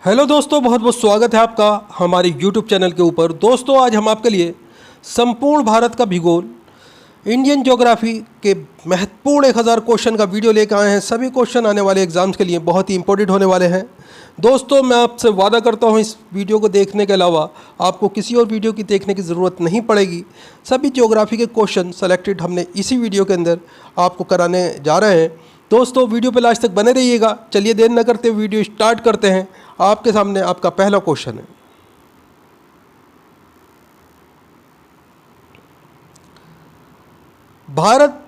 Hello दोस्तों, बहुत बहुत स्वागत है आपका हमारे यूट्यूब चैनल के ऊपर। दोस्तों, आज हम आपके लिए संपूर्ण भारत का भूगोल, इंडियन ज्योग्राफी के महत्वपूर्ण 1000 क्वेश्चन का वीडियो लेकर आए हैं। सभी क्वेश्चन आने वाले एग्जाम्स के लिए बहुत ही इंपॉर्टेंट होने वाले हैं। दोस्तों, मैं आपसे वादा करता हूं इस वीडियो को देखने के अलावा आपको किसी और वीडियो की देखने की ज़रूरत नहीं पड़ेगी। सभी ज्योग्राफी के क्वेश्चन सेलेक्टेड हमने इसी वीडियो के अंदर आपको कराने जा रहे हैं। दोस्तों, वीडियो पे लास्ट तक बने रहिएगा। चलिए देर न करते वीडियो स्टार्ट करते हैं। आपके सामने आपका पहला क्वेश्चन है। भारत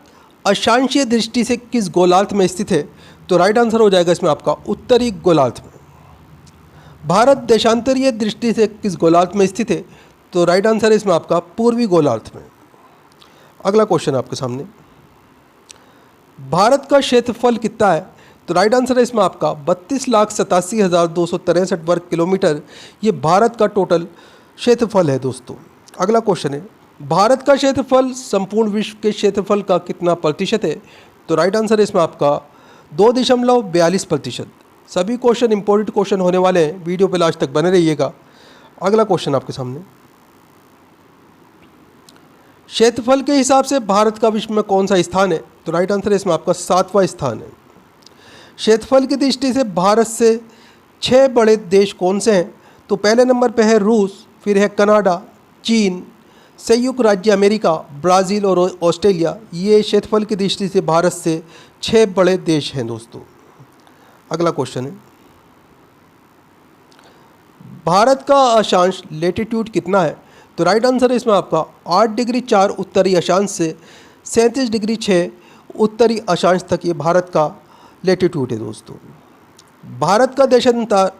अक्षांशीय दृष्टि से किस गोलार्ध में स्थित है? तो राइट आंसर हो जाएगा इसमें आपका उत्तरी गोलार्ध में। भारत देशांतरीय दृष्टि से किस गोलार्ध में स्थित है? तो राइट आंसर है इसमें आपका पूर्वी गोलार्ध में। अगला क्वेश्चन आपके सामने, भारत का क्षेत्रफल कितना है? तो राइट आंसर है इसमें आपका 32,87,263 वर्ग किलोमीटर। ये भारत का टोटल क्षेत्रफल है दोस्तों। अगला क्वेश्चन है, भारत का क्षेत्रफल संपूर्ण विश्व के क्षेत्रफल का कितना प्रतिशत है? तो राइट आंसर है इसमें आपका 2.42%। सभी क्वेश्चन इंपॉर्टेंट क्वेश्चन होने वाले हैं, वीडियो पे लास्ट तक बने रहिएगा। अगला क्वेश्चन आपके सामने, क्षेत्रफल के हिसाब से भारत का विश्व में कौन सा स्थान है? तो राइट आंसर है इसमें आपका 7वां स्थान है। क्षेत्रफल की दृष्टि से भारत से 6 बड़े देश कौन से हैं? तो पहले नंबर पे है रूस, फिर है कनाडा, चीन, संयुक्त राज्य अमेरिका, ब्राज़ील और ऑस्ट्रेलिया। ये क्षेत्रफल की दृष्टि से भारत से 6 बड़े देश हैं दोस्तों। अगला क्वेश्चन है, भारत का अक्षांश लेटीट्यूड कितना है? तो राइट आंसर है इसमें आपका 8 डिग्री 4 उत्तरी अक्षांश से 37 डिग्री 6 उत्तरी अक्षांश तक ये भारत का लेटीट्यूड है दोस्तों। भारत का देशांतर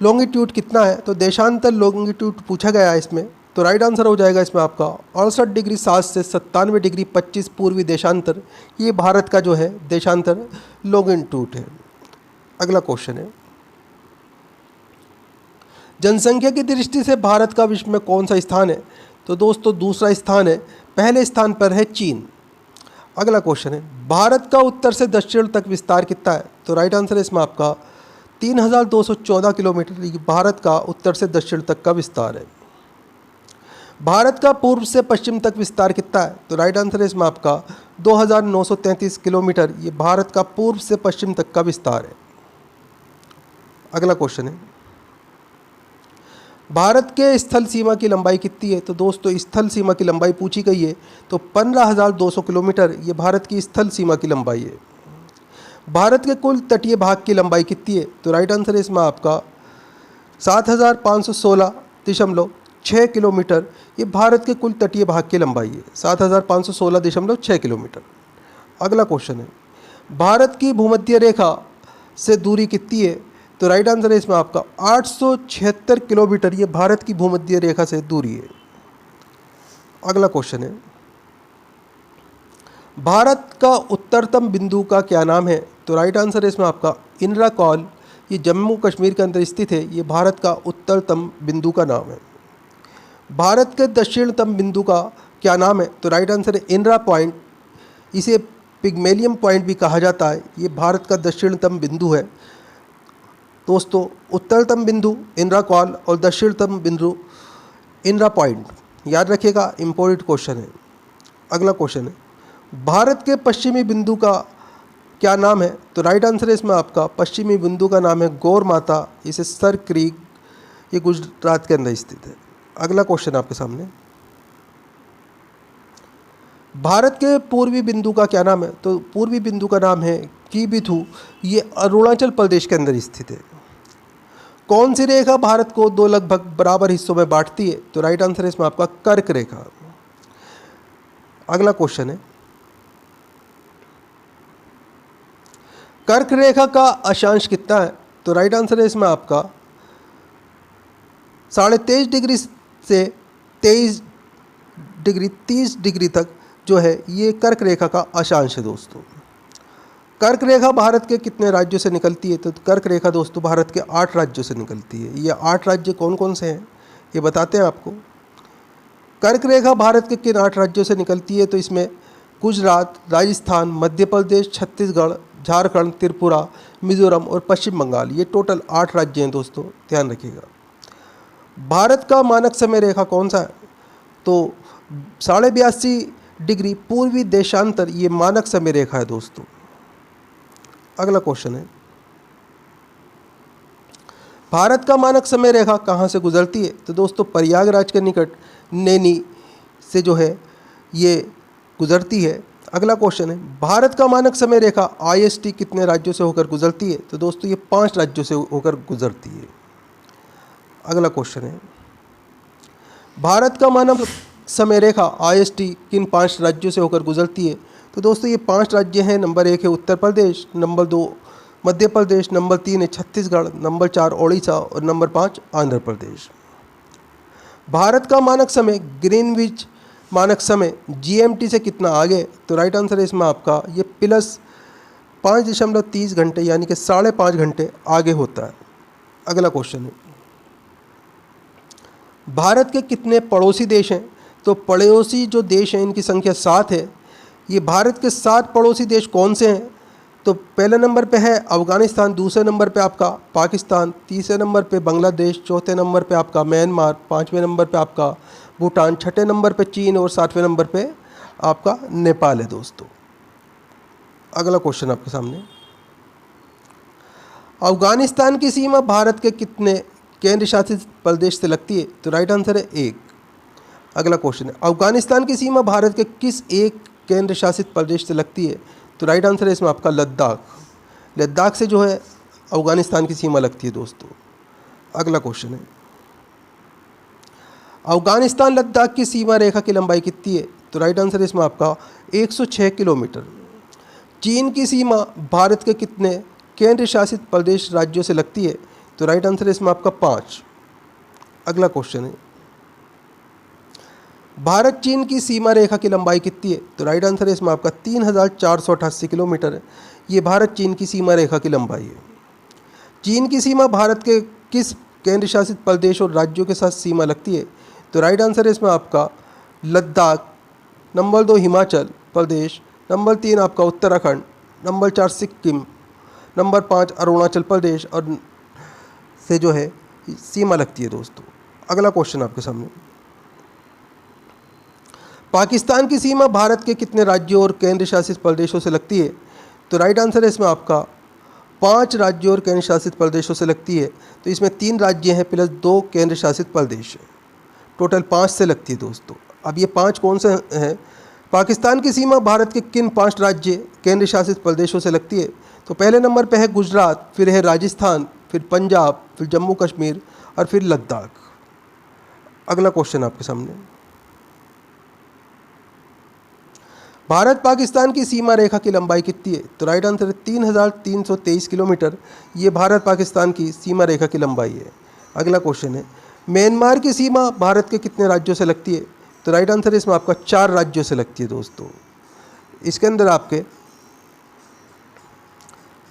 लॉन्गिट्यूड कितना है? तो देशांतर लॉन्गिट्यूड पूछा गया है इसमें। तो राइट आंसर हो जाएगा इसमें आपका 68 डिग्री 7 से 97 डिग्री 25 पूर्वी देशांतर। ये भारत का जो है देशांतर लॉन्गिट्यूड है। अगला क्वेश्चन है, जनसंख्या की दृष्टि से भारत का विश्व में कौन सा स्थान है? तो दोस्तों दूसरा स्थान है। पहले स्थान पर है चीन। अगला क्वेश्चन है, भारत का उत्तर से दक्षिण तक विस्तार कितना है? तो राइट आंसर है इसमें आपका 3214 किलोमीटर। ये भारत का उत्तर से दक्षिण तक का विस्तार है। भारत का पूर्व से पश्चिम तक विस्तार कितना है? तो राइट आंसर है इसमें आपका 2933 किलोमीटर। ये भारत का पूर्व से पश्चिम तक का विस्तार है। अगला क्वेश्चन है, भारत के स्थल सीमा की लंबाई कितनी है? तो दोस्तों स्थल सीमा की लंबाई पूछी गई है तो 15,200 किलोमीटर ये भारत की स्थल सीमा की लंबाई है। भारत के कुल तटीय भाग की लंबाई कितनी है? तो राइट आंसर है इसमें आपका 7,516.6 किलोमीटर। ये भारत के कुल तटीय भाग की लंबाई है, 7,516.6 किलोमीटर। अगला क्वेश्चन है, भारत की भूमध्य रेखा से दूरी कितनी है? तो राइट आंसर है इसमें आपका 876 किलोमीटर। ये भारत की भूमध्य रेखा से दूरी है। अगला क्वेश्चन है, भारत का उत्तरतम बिंदु का क्या नाम है? तो राइट आंसर है इसमें आपका इंदिरा कॉल। ये जम्मू कश्मीर के अंदर स्थित है। ये भारत का उत्तरतम बिंदु का नाम है। भारत के दक्षिणतम बिंदु का क्या नाम है? तो राइट आंसर है इंदिरा पॉइंट। इसे पिग्मेलियन पॉइंट भी कहा जाता है। ये भारत का दक्षिणतम बिंदु है दोस्तों। उत्तरतम बिंदु इंदिरा कॉल और दक्षिणतम बिंदु इंदिरा पॉइंट, याद रखिएगा, इंपॉर्टेंट क्वेश्चन है। अगला क्वेश्चन है, भारत के पश्चिमी बिंदु का क्या नाम है? तो राइट आंसर है इसमें आपका पश्चिमी बिंदु का नाम है गौर माता। इसे सर क्रीक, ये गुजरात के अंदर स्थित है। अगला क्वेश्चन आपके सामने, भारत के पूर्वी बिंदु का क्या नाम है? तो पूर्वी बिंदु का नाम है कीबिथु। ये अरुणाचल प्रदेश के अंदर स्थित है। कौन सी रेखा भारत को 2 लगभग बराबर हिस्सों में बांटती है? तो राइट आंसर है इसमें आपका कर्क रेखा। अगला क्वेश्चन है, कर्क रेखा का अक्षांश कितना है? तो राइट आंसर है इसमें आपका 23.5 डिग्री से 23 डिग्री 30 डिग्री तक जो है ये कर्क रेखा का अक्षांश है दोस्तों। कर्क रेखा भारत के कितने राज्यों से निकलती है? तो कर्क रेखा दोस्तों भारत के 8 राज्यों से निकलती है। ये 8 राज्य कौन कौन से हैं ये बताते हैं आपको। कर्क रेखा भारत के किन 8 राज्यों से निकलती है? तो इसमें गुजरात, राजस्थान, मध्य प्रदेश, छत्तीसगढ़, झारखंड, त्रिपुरा, मिजोरम और पश्चिम बंगाल। ये टोटल 8 राज्य हैं दोस्तों, ध्यान रखिएगा। भारत का मानक समय रेखा कौन सा है? तो 82.5 डिग्री पूर्वी देशांतर ये मानक समय रेखा है दोस्तों। अगला क्वेश्चन है, भारत का मानक समय रेखा कहाँ से गुजरती है? तो दोस्तों प्रयागराज के निकट नैनी से जो है ये गुजरती है। अगला क्वेश्चन है, भारत का मानक समय रेखा IST कितने राज्यों से होकर गुजरती है? तो दोस्तों ये 5 राज्यों से होकर गुजरती है। अगला क्वेश्चन है, भारत का मानक समय रेखा IST किन 5 राज्यों से होकर गुजरती है? तो दोस्तों ये 5 राज्य हैं। नंबर 1 है उत्तर प्रदेश, नंबर 2 मध्य प्रदेश, नंबर 3 है छत्तीसगढ़, नंबर 4 ओडिशा और नंबर 5 आंध्र प्रदेश। भारत का मानक समय ग्रीनविच मानक समय GMT से कितना आगे? तो राइट आंसर है इसमें आपका ये प्लस 5.30 घंटे यानी कि 5.5 घंटे आगे होता है। अगला क्वेश्चन है, भारत के कितने पड़ोसी देश हैं? तो पड़ोसी जो देश हैं इनकी संख्या 7 है। ये भारत के 7 पड़ोसी देश कौन से हैं? तो पहले नंबर पे है अफ़गानिस्तान, दूसरे नंबर पे आपका पाकिस्तान, तीसरे नंबर पे बांग्लादेश, चौथे नंबर पे आपका म्यांमार, 5वें नंबर पे आपका भूटान, छठे नंबर पे चीन और 7वें नंबर पे आपका नेपाल है दोस्तों। अगला क्वेश्चन आपके सामने, अफ़गानिस्तान की सीमा भारत के कितने केंद्र शासित प्रदेश से लगती है? तो राइट आंसर है 1। अगला क्वेश्चन है, अफ़गानिस्तान की सीमा भारत के किस एक केंद्र शासित प्रदेश से लगती है? तो राइट आंसर है इसमें आपका लद्दाख। लद्दाख से जो है अफ़गानिस्तान की सीमा लगती है दोस्तों। अगला क्वेश्चन है, अफ़गानिस्तान लद्दाख की सीमा रेखा की लंबाई कितनी है? तो राइट आंसर है इसमें आपका 106 किलोमीटर। चीन की सीमा भारत के कितने केंद्र शासित प्रदेश राज्यों से लगती है? तो राइट आंसर है इसमें आपका 5। अगला क्वेश्चन है, भारत चीन की सीमा रेखा की लंबाई कितनी है? तो राइट आंसर है इसमें आपका 3488 किलोमीटर है। ये भारत चीन की सीमा रेखा की लंबाई है। चीन की सीमा भारत के किस केंद्र शासित प्रदेश और राज्यों के साथ सीमा लगती है? तो राइट आंसर है इसमें आपका लद्दाख, नंबर 2 हिमाचल प्रदेश, नंबर 3 आपका उत्तराखंड, नंबर 4 सिक्किम, नंबर 5 अरुणाचल प्रदेश और से जो है सीमा लगती है दोस्तों। अगला क्वेश्चन आपके सामने, पाकिस्तान की सीमा भारत के कितने राज्यों और केंद्र शासित प्रदेशों से लगती है? तो राइट आंसर है इसमें आपका 5 राज्यों और केंद्र शासित प्रदेशों से लगती है। तो इसमें 3 राज्य हैं प्लस 2 केंद्र शासित प्रदेश हैं, टोटल 5 से लगती है दोस्तों। अब ये 5 कौन से हैं? पाकिस्तान की सीमा भारत के किन 5 राज्य केंद्र शासित प्रदेशों से लगती है? तो पहले नंबर पे है गुजरात, फिर है राजस्थान, फिर पंजाब, फिर जम्मू कश्मीर और फिर लद्दाख। अगला क्वेश्चन आपके सामने, भारत पाकिस्तान की सीमा रेखा की लंबाई कितनी है? तो राइट आंसर है 3323 किलोमीटर। ये भारत पाकिस्तान की सीमा रेखा की लंबाई है। अगला क्वेश्चन है, म्यांमार की सीमा भारत के कितने राज्यों से लगती है? तो राइट आंसर है इसमें आपका 4 राज्यों से लगती है दोस्तों। इसके अंदर आपके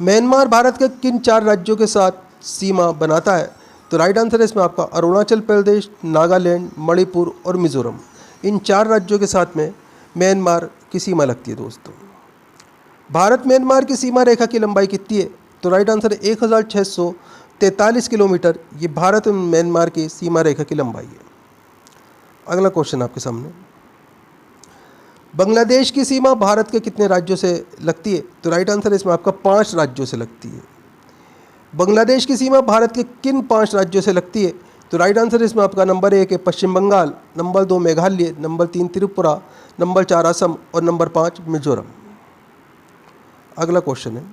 म्यांमार भारत के किन 4 राज्यों के साथ सीमा बनाता है? तो राइट आंसर है इसमें आपका अरुणाचल प्रदेश, नागालैंड, मणिपुर और मिजोरम। इन 4 राज्यों के साथ में म्यांमार की सीमा लगती है दोस्तों। भारत म्यांमार की सीमा रेखा की लंबाई कितनी है? तो राइट आंसर है 1643 किलोमीटर। ये भारत और म्यांमार की सीमा रेखा की लंबाई है। अगला क्वेश्चन आपके सामने, बांग्लादेश की सीमा भारत के कितने राज्यों से लगती है? तो राइट आंसर है इसमें आपका 5 राज्यों से लगती है। बांग्लादेश की सीमा भारत के किन 5 राज्यों से लगती है? तो राइट आंसर इसमें आपका नंबर 1 है Paschim Bengal, number 2 Meghalaya, number 3 Tripura, number 4 Assam और नंबर 5 मिजोरम। अगला क्वेश्चन है,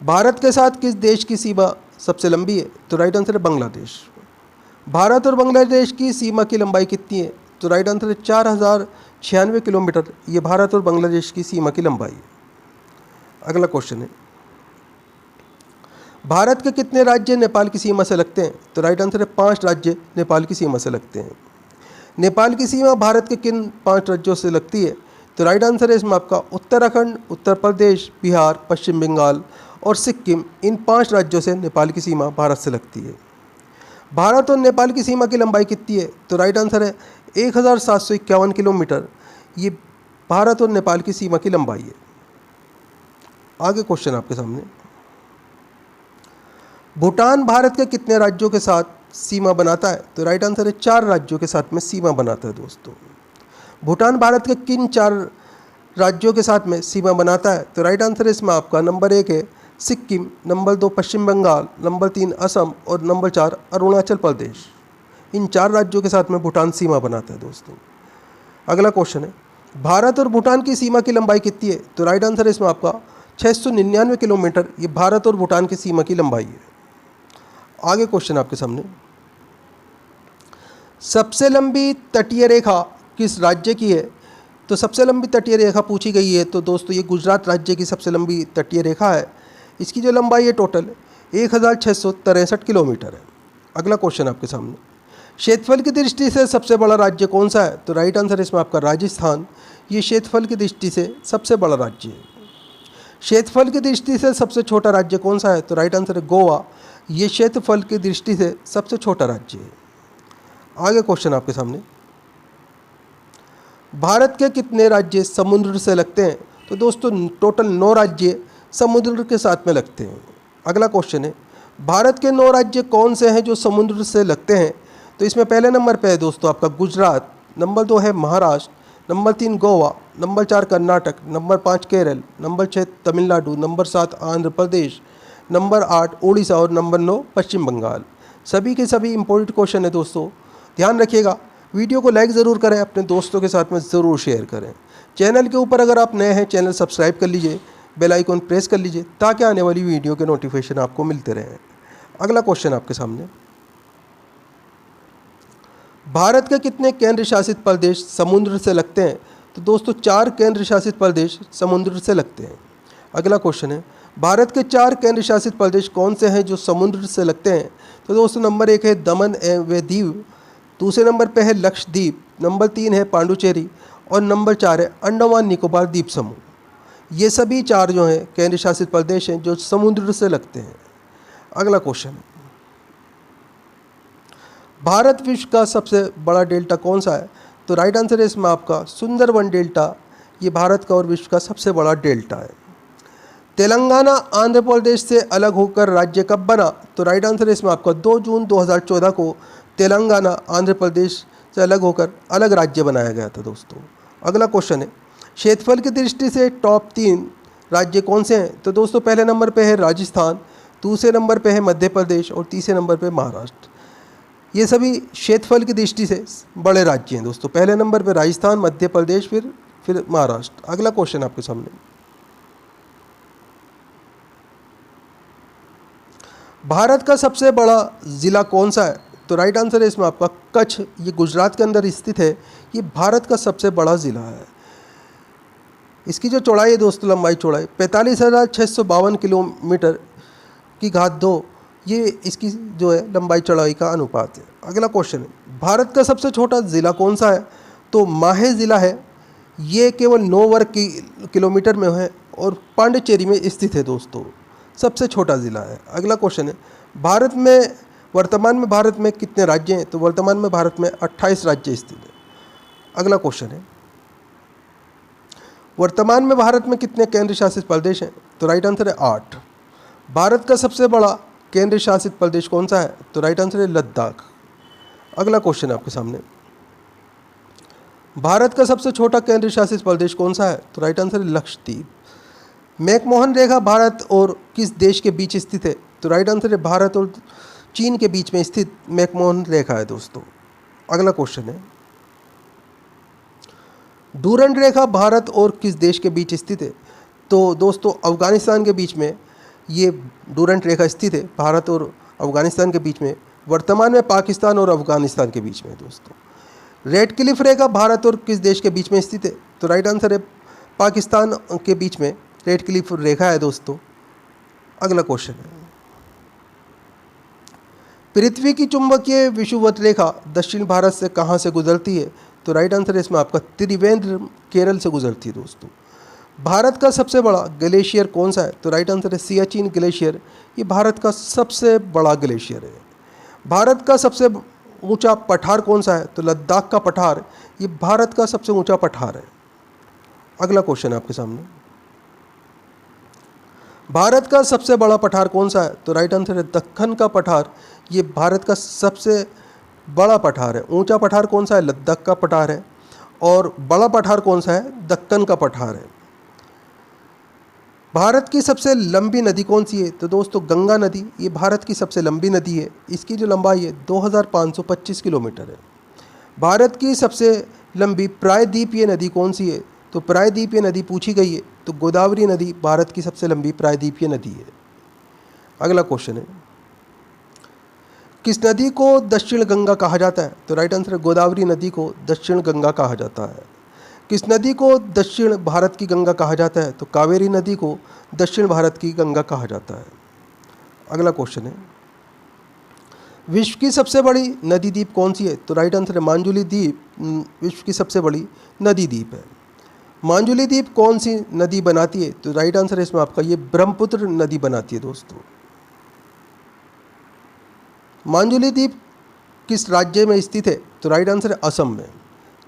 भारत के साथ किस देश की सीमा सबसे लंबी है? तो राइट आंसर है बांग्लादेश। भारत और बांग्लादेश की सीमा की लंबाई कितनी है? तो राइट आंसर है 4096 किलोमीटर। ये भारत और बांग्लादेश की सीमा की लंबाई है। अगला क्वेश्चन है, भारत के कितने राज्य नेपाल की सीमा से लगते हैं? तो राइट आंसर है 5 राज्य नेपाल की सीमा से लगते हैं। नेपाल की सीमा भारत के किन 5 राज्यों से लगती है? तो राइट आंसर है इसमें आपका उत्तराखंड, उत्तर प्रदेश, बिहार, पश्चिम बंगाल और सिक्किम। इन 5 राज्यों से नेपाल की सीमा भारत से लगती है। भारत और नेपाल की सीमा की लंबाई कितनी है? तो राइट आंसर है 1751 किलोमीटर। ये भारत और नेपाल की सीमा की लंबाई है। आगे क्वेश्चन आपके सामने, भूटान भारत के कितने राज्यों के साथ सीमा बनाता है? तो राइट आंसर है 4 राज्यों के साथ में सीमा बनाता है दोस्तों। भूटान भारत के किन 4 राज्यों के साथ में सीमा बनाता है? तो राइट आंसर है इसमें आपका नंबर 1 है सिक्किम, नंबर 2 पश्चिम बंगाल, नंबर 3 असम और नंबर 4 अरुणाचल प्रदेश। इन 4 राज्यों के साथ में भूटान सीमा बनाता है दोस्तों। अगला क्वेश्चन है, भारत और भूटान की सीमा की लंबाई कितनी है? तो राइट आंसर है इसमें आपका 699 किलोमीटर। ये भारत और भूटान की सीमा की लंबाई है। आगे क्वेश्चन आपके सामने, सबसे लंबी तटीय रेखा किस राज्य की है? तो सबसे लंबी तटीय रेखा पूछी गई है तो दोस्तों ये गुजरात राज्य की सबसे लंबी तटीय रेखा है। इसकी जो लंबाई है टोटल 1663 किलोमीटर है। अगला क्वेश्चन आपके सामने, क्षेत्रफल की दृष्टि से सबसे बड़ा राज्य कौन सा है? तो राइट आंसर इसमें आपका राजस्थान। ये क्षेत्रफल की दृष्टि से सबसे बड़ा राज्य है। क्षेत्रफल की दृष्टि से सबसे छोटा राज्य कौन सा है? तो राइट आंसर है गोवा। ये क्षेत्रफल की दृष्टि से सबसे छोटा राज्य है। आगे क्वेश्चन आपके सामने, भारत के कितने राज्य समुद्र से लगते हैं? तो दोस्तों टोटल 9 राज्य समुद्र के साथ में लगते हैं। अगला क्वेश्चन है, भारत के 9 राज्य कौन से हैं जो समुद्र से लगते हैं? तो इसमें पहले नंबर पे है दोस्तों आपका गुजरात, नंबर 2 है Maharashtra, number 3 Goa, number 4 Karnataka, number 5 Kerala, number 6 Tamil Nadu, number 7 Andhra Pradesh, number 8 Orissa और नंबर 9 पश्चिम बंगाल। सभी के सभी इंपॉर्टेंट क्वेश्चन है दोस्तों, ध्यान रखिएगा। वीडियो को लाइक ज़रूर करें, अपने दोस्तों के साथ में ज़रूर शेयर करें। चैनल के ऊपर अगर आप नए हैं चैनल सब्सक्राइब कर लीजिए, बेल आइकन प्रेस कर लीजिए ताकि आने वाली वीडियो के नोटिफिकेशन आपको मिलते रहें। अगला क्वेश्चन आपके सामने, भारत के कितने केंद्र शासित प्रदेश समुद्र से लगते हैं? तो दोस्तों 4 केंद्र शासित प्रदेश समुद्र से लगते हैं। अगला क्वेश्चन है, भारत के 4 केंद्र शासित प्रदेश कौन से हैं जो समुद्र से लगते हैं? तो दोस्तों नंबर 1 है दमन एवं दीव, दूसरे नंबर पे है लक्षद्वीप, नंबर 3 है पांडुचेरी और नंबर 4 है अंडमान निकोबार द्वीप समूह। ये सभी 4 जो हैं केंद्र शासित प्रदेश हैं जो समुद्र से लगते हैं। अगला क्वेश्चन है, भारत विश्व का सबसे बड़ा डेल्टा कौन सा है? तो राइट आंसर है इसमें आपका सुंदरवन डेल्टा। ये भारत का और विश्व का सबसे बड़ा डेल्टा है। तेलंगाना आंध्र प्रदेश से अलग होकर राज्य कब बना? तो राइट आंसर है इसमें आपका 2 जून 2014 को तेलंगाना आंध्र प्रदेश से अलग होकर अलग राज्य बनाया गया था दोस्तों। अगला क्वेश्चन है, क्षेत्रफल की दृष्टि से टॉप 3 राज्य कौन से हैं? तो दोस्तों पहले नंबर पे है राजस्थान, दूसरे नंबर पे है मध्य प्रदेश और तीसरे नंबर पे महाराष्ट्र। ये सभी क्षेत्रफल की दृष्टि से बड़े राज्य हैं दोस्तों। पहले नंबर पे राजस्थान, मध्य प्रदेश, फिर महाराष्ट्र। अगला क्वेश्चन आपके सामने, भारत का सबसे बड़ा ज़िला कौन सा है? तो राइट आंसर है इसमें आपका कच्छ। ये गुजरात के अंदर स्थित है। ये भारत का सबसे बड़ा ज़िला है। इसकी जो चौड़ाई है दोस्तों, लंबाई चौड़ाई 45,652 किलोमीटर की घात 2, ये इसकी जो है लंबाई चौड़ाई का अनुपात है। अगला क्वेश्चन है, भारत का सबसे छोटा ज़िला कौन सा है? तो माहे ज़िला है। ये केवल 9 वर्ग किलोमीटर में है और पांडिचेरी में स्थित है दोस्तों, सबसे छोटा ज़िला है। अगला क्वेश्चन है, वर्तमान में भारत में कितने राज्य हैं? तो वर्तमान में भारत में 28 राज्य स्थित है। अगला क्वेश्चन है, वर्तमान में भारत में कितने केंद्र शासित प्रदेश हैं? तो राइट आंसर है 8। भारत का सबसे बड़ा केंद्र शासित प्रदेश कौन सा है? तो राइट आंसर है लद्दाख। अगला क्वेश्चन आपके सामने, भारत का सबसे छोटा केंद्र शासित प्रदेश कौन सा है? तो राइट आंसर है लक्षद्वीप। मैकमोहन रेखा भारत और किस देश के बीच स्थित है? तो राइट आंसर है भारत और चीन के बीच में स्थित मैकमोहन रेखा है दोस्तों। अगला क्वेश्चन है, डूरंड रेखा भारत और किस देश के बीच स्थित है? तो दोस्तों अफगानिस्तान के बीच में ये डूरंड रेखा स्थित है, भारत और अफगानिस्तान के बीच में। वर्तमान में पाकिस्तान और अफगानिस्तान के बीच में दोस्तों। रेड क्लिफ रेखा भारत और किस देश के बीच में स्थित है? तो राइट आंसर है पाकिस्तान के बीच में रेड क्लिफ रेखा है दोस्तों। अगला क्वेश्चन है, पृथ्वी की चुंबकीय विषुवत रेखा दक्षिण भारत से कहाँ से गुजरती है? तो राइट आंसर है इसमें आपका त्रिवेंद्र केरल से गुजरती है दोस्तों। भारत का सबसे बड़ा ग्लेशियर कौन सा है? तो राइट आंसर है सियाचिन ग्लेशियर। ये भारत का सबसे बड़ा ग्लेशियर है। भारत का सबसे ऊंचा पठार कौन सा है? तो लद्दाख का पठार, ये भारत का सबसे ऊंचा पठार है। अगला क्वेश्चन आपके सामने, भारत का सबसे बड़ा पठार कौन सा है? तो राइट आंसर है दक्कन का पठार। ये भारत का सबसे बड़ा पठार है। ऊंचा पठार कौन सा है? लद्दाख का पठार है। और बड़ा पठार कौन सा है? दक्कन का पठार है। भारत की सबसे लंबी नदी कौन सी है? तो दोस्तों गंगा नदी, ये भारत की सबसे लंबी नदी है। इसकी जो लंबाई है 2525 किलोमीटर है। भारत की सबसे लंबी प्रायद्वीपीय नदी कौन सी है? तो प्रायद्वीपीय नदी पूछी गई है तो गोदावरी नदी भारत की सबसे लंबी प्रायद्वीपीय नदी है। अगला क्वेश्चन है, किस नदी को दक्षिण गंगा कहा जाता है? तो राइट आंसर है गोदावरी नदी को दक्षिण गंगा कहा जाता है। किस नदी को दक्षिण भारत की गंगा कहा जाता है? तो कावेरी नदी को दक्षिण भारत की गंगा कहा जाता है। अगला क्वेश्चन है, विश्व की सबसे बड़ी नदी द्वीप कौन सी है? तो राइट आंसर है मांजुली द्वीप विश्व की सबसे बड़ी नदी द्वीप है। मांजुली द्वीप कौन सी नदी बनाती है? तो राइट आंसर है इसमें आपका ये ब्रह्मपुत्र नदी बनाती है। दोस्तों मांजुली द्वीप किस राज्य में स्थित है? तो राइट आंसर है असम में।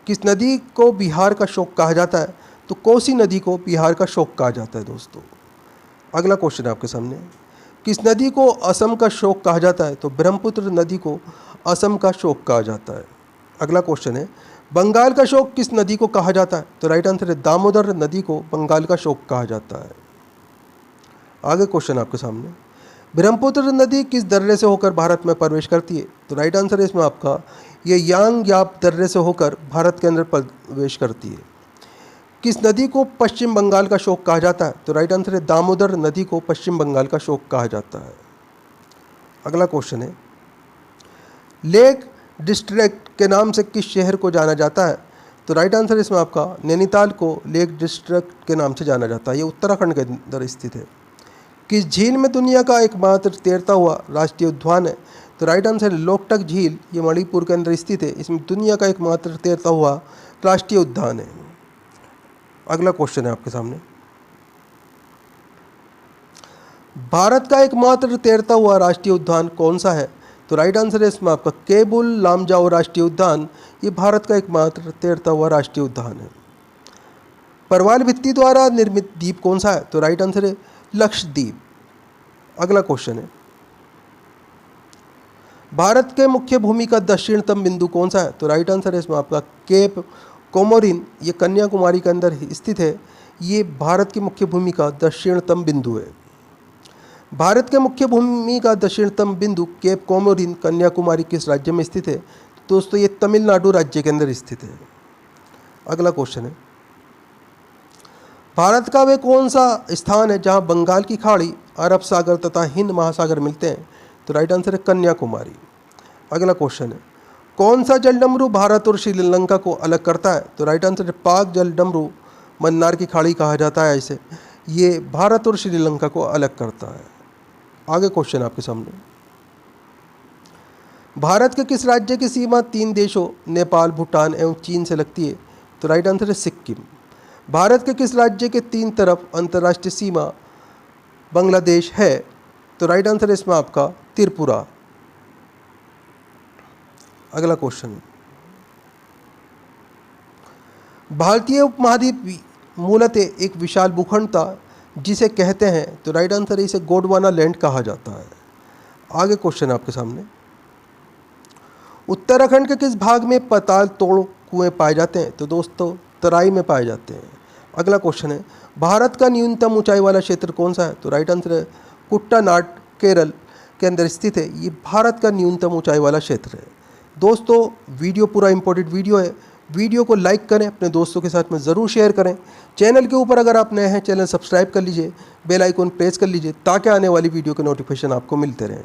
किस नदी को बिहार का शोक कहा जाता है? तो कोसी नदी को बिहार का शोक कहा जाता है। दोस्तों अगला क्वेश्चन है आपके सामने, किस नदी को असम का शोक कहा जाता है? तो ब्रह्मपुत्र नदी को असम का शोक कहा जाता है। अगला क्वेश्चन है, बंगाल का शोक किस नदी को कहा जाता है? तो राइट आंसर है दामोदर नदी को बंगाल का शोक कहा जाता है। आगे क्वेश्चन आपके सामने, ब्रह्मपुत्र नदी किस दर्रे से होकर भारत में प्रवेश करती है? तो राइट आंसर है इसमें आपका ये यांग याप दर्रे से होकर भारत के अंदर प्रवेश करती है। किस नदी को पश्चिम बंगाल का शोक कहा जाता है? तो राइट आंसर है दामोदर नदी को पश्चिम बंगाल का शोक कहा जाता है। अगला क्वेश्चन है, लेक डिस्ट्रिक्ट के नाम से किस शहर को जाना जाता है? तो राइट आंसर इसमें आपका नैनीताल को लेक डिस्ट्रिक्ट के नाम से जाना जाता है। ये उत्तराखंड के अंदर स्थित है। किस झील में दुनिया का एकमात्र तैरता हुआ राष्ट्रीय उद्यान है? तो राइट आंसर है लोकटक झील। ये मणिपुर के अंदर स्थित है। इसमें दुनिया का एकमात्र तैरता हुआ राष्ट्रीय उद्यान है। अगला क्वेश्चन है आपके सामने, भारत का एकमात्र तैरता हुआ राष्ट्रीय उद्यान कौन सा है? तो राइट आंसर है इसमें आपका केबुल लामजाओ राष्ट्रीय उद्यान। ये भारत का एकमात्र तैरता हुआ राष्ट्रीय उद्यान है। परवाल भित्ति द्वारा निर्मित द्वीप कौन सा है? तो राइट आंसर है लक्षद्वीप। अगला क्वेश्चन है, भारत के मुख्य भूमि का दक्षिणतम बिंदु कौन सा है? तो राइट आंसर है इसमें आपका केप कोमोरिन। ये कन्याकुमारी के अंदर स्थित है। ये भारत की मुख्य भूमि का दक्षिणतम बिंदु है। भारत के मुख्य भूमि का दक्षिणतम बिंदु केप कोमोरिन कन्याकुमारी किस राज्य में स्थित है? दोस्तों ये तमिलनाडु राज्य के अंदर स्थित है। अगला क्वेश्चन है, भारत का वे कौन सा स्थान है जहां बंगाल की खाड़ी, अरब सागर तथा हिंद महासागर मिलते हैं? तो राइट आंसर है कन्याकुमारी। अगला क्वेश्चन है, कौन सा जलडमरू भारत और श्रीलंका को अलग करता है? तो राइट आंसर है पाक जलडमरू। मन्नार की खाड़ी कहा जाता है इसे। ये भारत और श्रीलंका को अलग करता है। आगे क्वेश्चन आपके सामने, भारत के किस राज्य की सीमा 3 देशों नेपाल, भूटान एवं चीन से लगती है? तो राइट आंसर है सिक्किम। भारत के किस राज्य के 3 तरफ अंतर्राष्ट्रीय सीमा बांग्लादेश है? तो राइट आंसर है इसमें आपका त्रिपुरा। अगला क्वेश्चन, भारतीय उपमहाद्वीप मूलतः एक विशाल भूखंड था जिसे कहते हैं? तो राइट आंसर है इसे गोंडवाना लैंड कहा जाता है। आगे क्वेश्चन आपके सामने, उत्तराखंड के किस भाग में पाताल तोड़ कुएं पाए जाते हैं? तो दोस्तों तराई में पाए जाते हैं। अगला क्वेश्चन है, भारत का न्यूनतम ऊंचाई वाला क्षेत्र कौन सा है? तो राइट आंसर है कुट्टानाड केरल के अंदर स्थित है। ये भारत का न्यूनतम ऊंचाई वाला क्षेत्र है। दोस्तों वीडियो पूरा इंपॉर्टेंट वीडियो है। वीडियो को लाइक करें, अपने दोस्तों के साथ में ज़रूर शेयर करें। चैनल के ऊपर अगर आप नए हैं, चैनल सब्सक्राइब कर लीजिए, बेल आइकन प्रेस कर लीजिए ताकि आने वाली वीडियो के नोटिफिकेशन आपको मिलते रहें।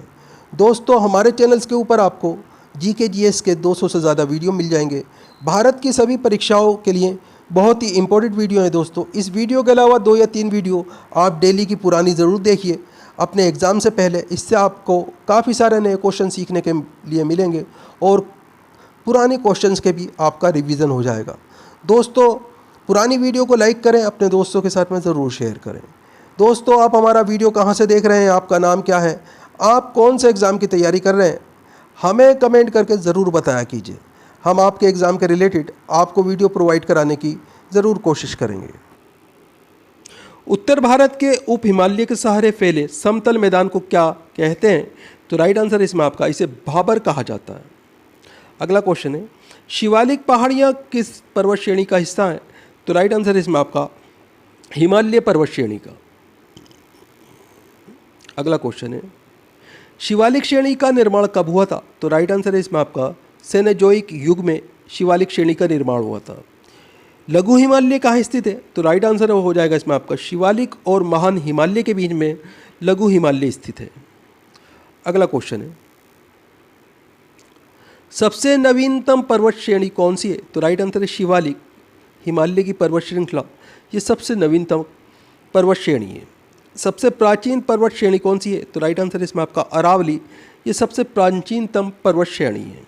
दोस्तों हमारे चैनल्स के ऊपर आपको जीके जीएस के 200 से ज़्यादा वीडियो मिल जाएंगे। भारत की सभी परीक्षाओं के लिए बहुत ही इंपॉर्टेंट वीडियो है। दोस्तों इस वीडियो के अलावा 2 या 3 वीडियो आप डेली की पुरानी ज़रूर देखिए अपने एग्ज़ाम से पहले। इससे आपको काफ़ी सारे नए क्वेश्चन सीखने के लिए मिलेंगे और पुराने क्वेश्चंस के भी आपका रिवीजन हो जाएगा। दोस्तों पुरानी वीडियो को लाइक करें, अपने दोस्तों के साथ में ज़रूर शेयर करें। दोस्तों आप हमारा वीडियो कहाँ से देख रहे हैं, आपका नाम क्या है, आप कौन से एग्ज़ाम की तैयारी कर रहे हैं, हमें कमेंट करके ज़रूर बताया कीजिए। हम आपके एग्ज़ाम के रिलेटेड आपको वीडियो प्रोवाइड कराने की ज़रूर कोशिश करेंगे। उत्तर भारत के उप हिमालय के सहारे फैले समतल मैदान को क्या कहते हैं? तो राइट आंसर इसमें आपका इसे भाबर कहा जाता है। अगला क्वेश्चन है, शिवालिक पहाड़ियाँ किस पर्वत श्रेणी का हिस्सा हैं? तो राइट आंसर इसमें आपका हिमालय पर्वत श्रेणी का। अगला क्वेश्चन है, शिवालिक श्रेणी का निर्माण कब हुआ था? तो राइट आंसर है इसमें आपका सेनेजोइक युग में शिवालिक श्रेणी का निर्माण हुआ था। लघु हिमालय कहाँ स्थित है? तो राइट आंसर हो जाएगा इसमें आपका शिवालिक और महान हिमालय के बीच में लघु हिमालय स्थित है। अगला क्वेश्चन है, सबसे नवीनतम पर्वत श्रेणी कौन सी है? तो राइट आंसर है शिवालिक। हिमालय की पर्वत श्रृंखला ये सबसे नवीनतम पर्वत श्रेणी है। सबसे प्राचीन पर्वत श्रेणी कौन सी है? तो राइट आंसर इसमें आपका अरावली ये सबसे प्राचीनतम पर्वत श्रेणी है।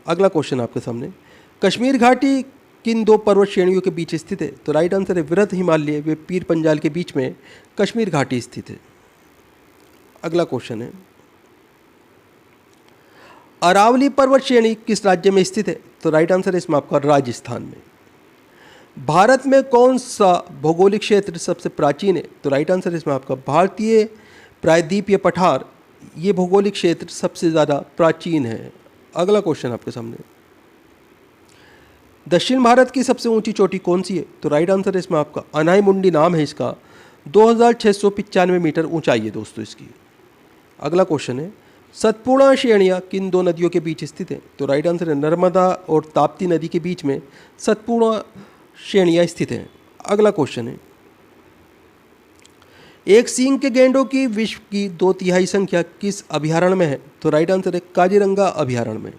अगला क्वेश्चन आपके सामने, कश्मीर घाटी किन दो पर्वत श्रेणियों के बीच स्थित है? तो राइट आंसर है वृहद हिमालय व पीर पंजाल के बीच में कश्मीर घाटी स्थित है। अगला क्वेश्चन है, अरावली पर्वत श्रेणी किस राज्य में स्थित है? तो राइट आंसर है इसमें आपका राजस्थान में। भारत में कौन सा भौगोलिक क्षेत्र सबसे प्राचीन है? तो राइट आंसर इसमें आपका भारतीय प्रायद्वीपीय पठार ये भौगोलिक क्षेत्र सबसे ज़्यादा प्राचीन है। अगला क्वेश्चन आपके सामने, दक्षिण भारत की सबसे ऊंची चोटी कौन सी है? तो राइट आंसर इसमें आपका अनाई मुंडी नाम है इसका, 2695 मीटर ऊंचाई है दोस्तों इसकी। अगला क्वेश्चन है, सतपूर्णा श्रेणियाँ किन दो नदियों के बीच स्थित है? तो राइट आंसर है नर्मदा और ताप्ती नदी के बीच में सतपूर्णा श्रेणियाँ स्थित हैं। अगला क्वेश्चन है, एक सींग के गैंडों की विश्व की 2/3 संख्या किस अभयारण्य में है? तो राइट आंसर है काजीरंगा अभयारण्य में।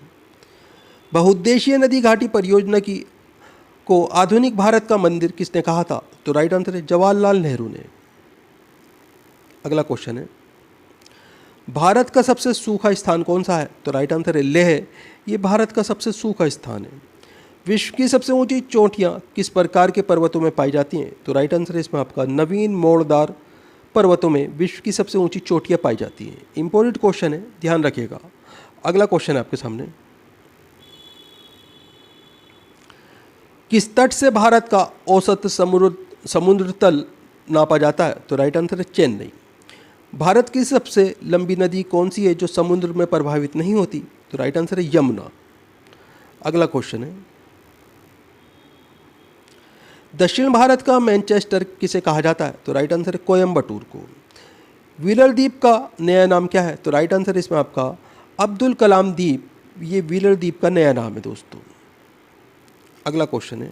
बहुउद्देशीय नदी घाटी परियोजना को आधुनिक भारत का मंदिर किसने कहा था? तो राइट आंसर है जवाहरलाल नेहरू ने। अगला क्वेश्चन है, भारत का सबसे सूखा स्थान कौन सा है? तो राइट आंसर है लेह, ये भारत का सबसे सूखा स्थान है। विश्व की सबसे ऊंची चोटियाँ किस प्रकार के पर्वतों में पाई जाती हैं? तो राइट आंसर है इसमें आपका नवीन मोड़दार पर्वतों में विश्व की सबसे ऊंची चोटियाँ पाई जाती हैं। इंपॉर्टेंट क्वेश्चन है, ध्यान रखिएगा। अगला क्वेश्चन है आपके सामने, किस तट से भारत का औसत समुद्र तल नापा जाता है? तो राइट आंसर है चेन्नई। भारत की सबसे लंबी नदी कौन सी है जो समुद्र में प्रभावित नहीं होती? तो राइट आंसर है यमुना। अगला क्वेश्चन है, दक्षिण भारत का मैनचेस्टर किसे कहा जाता है? तो राइट आंसर है कोयम्बटूर को। व्हीलर द्वीप का नया नाम क्या है? तो राइट आंसर इसमें आपका अब्दुल कलाम द्वीप, ये व्हीलर द्वीप का नया नाम है दोस्तों। अगला क्वेश्चन है,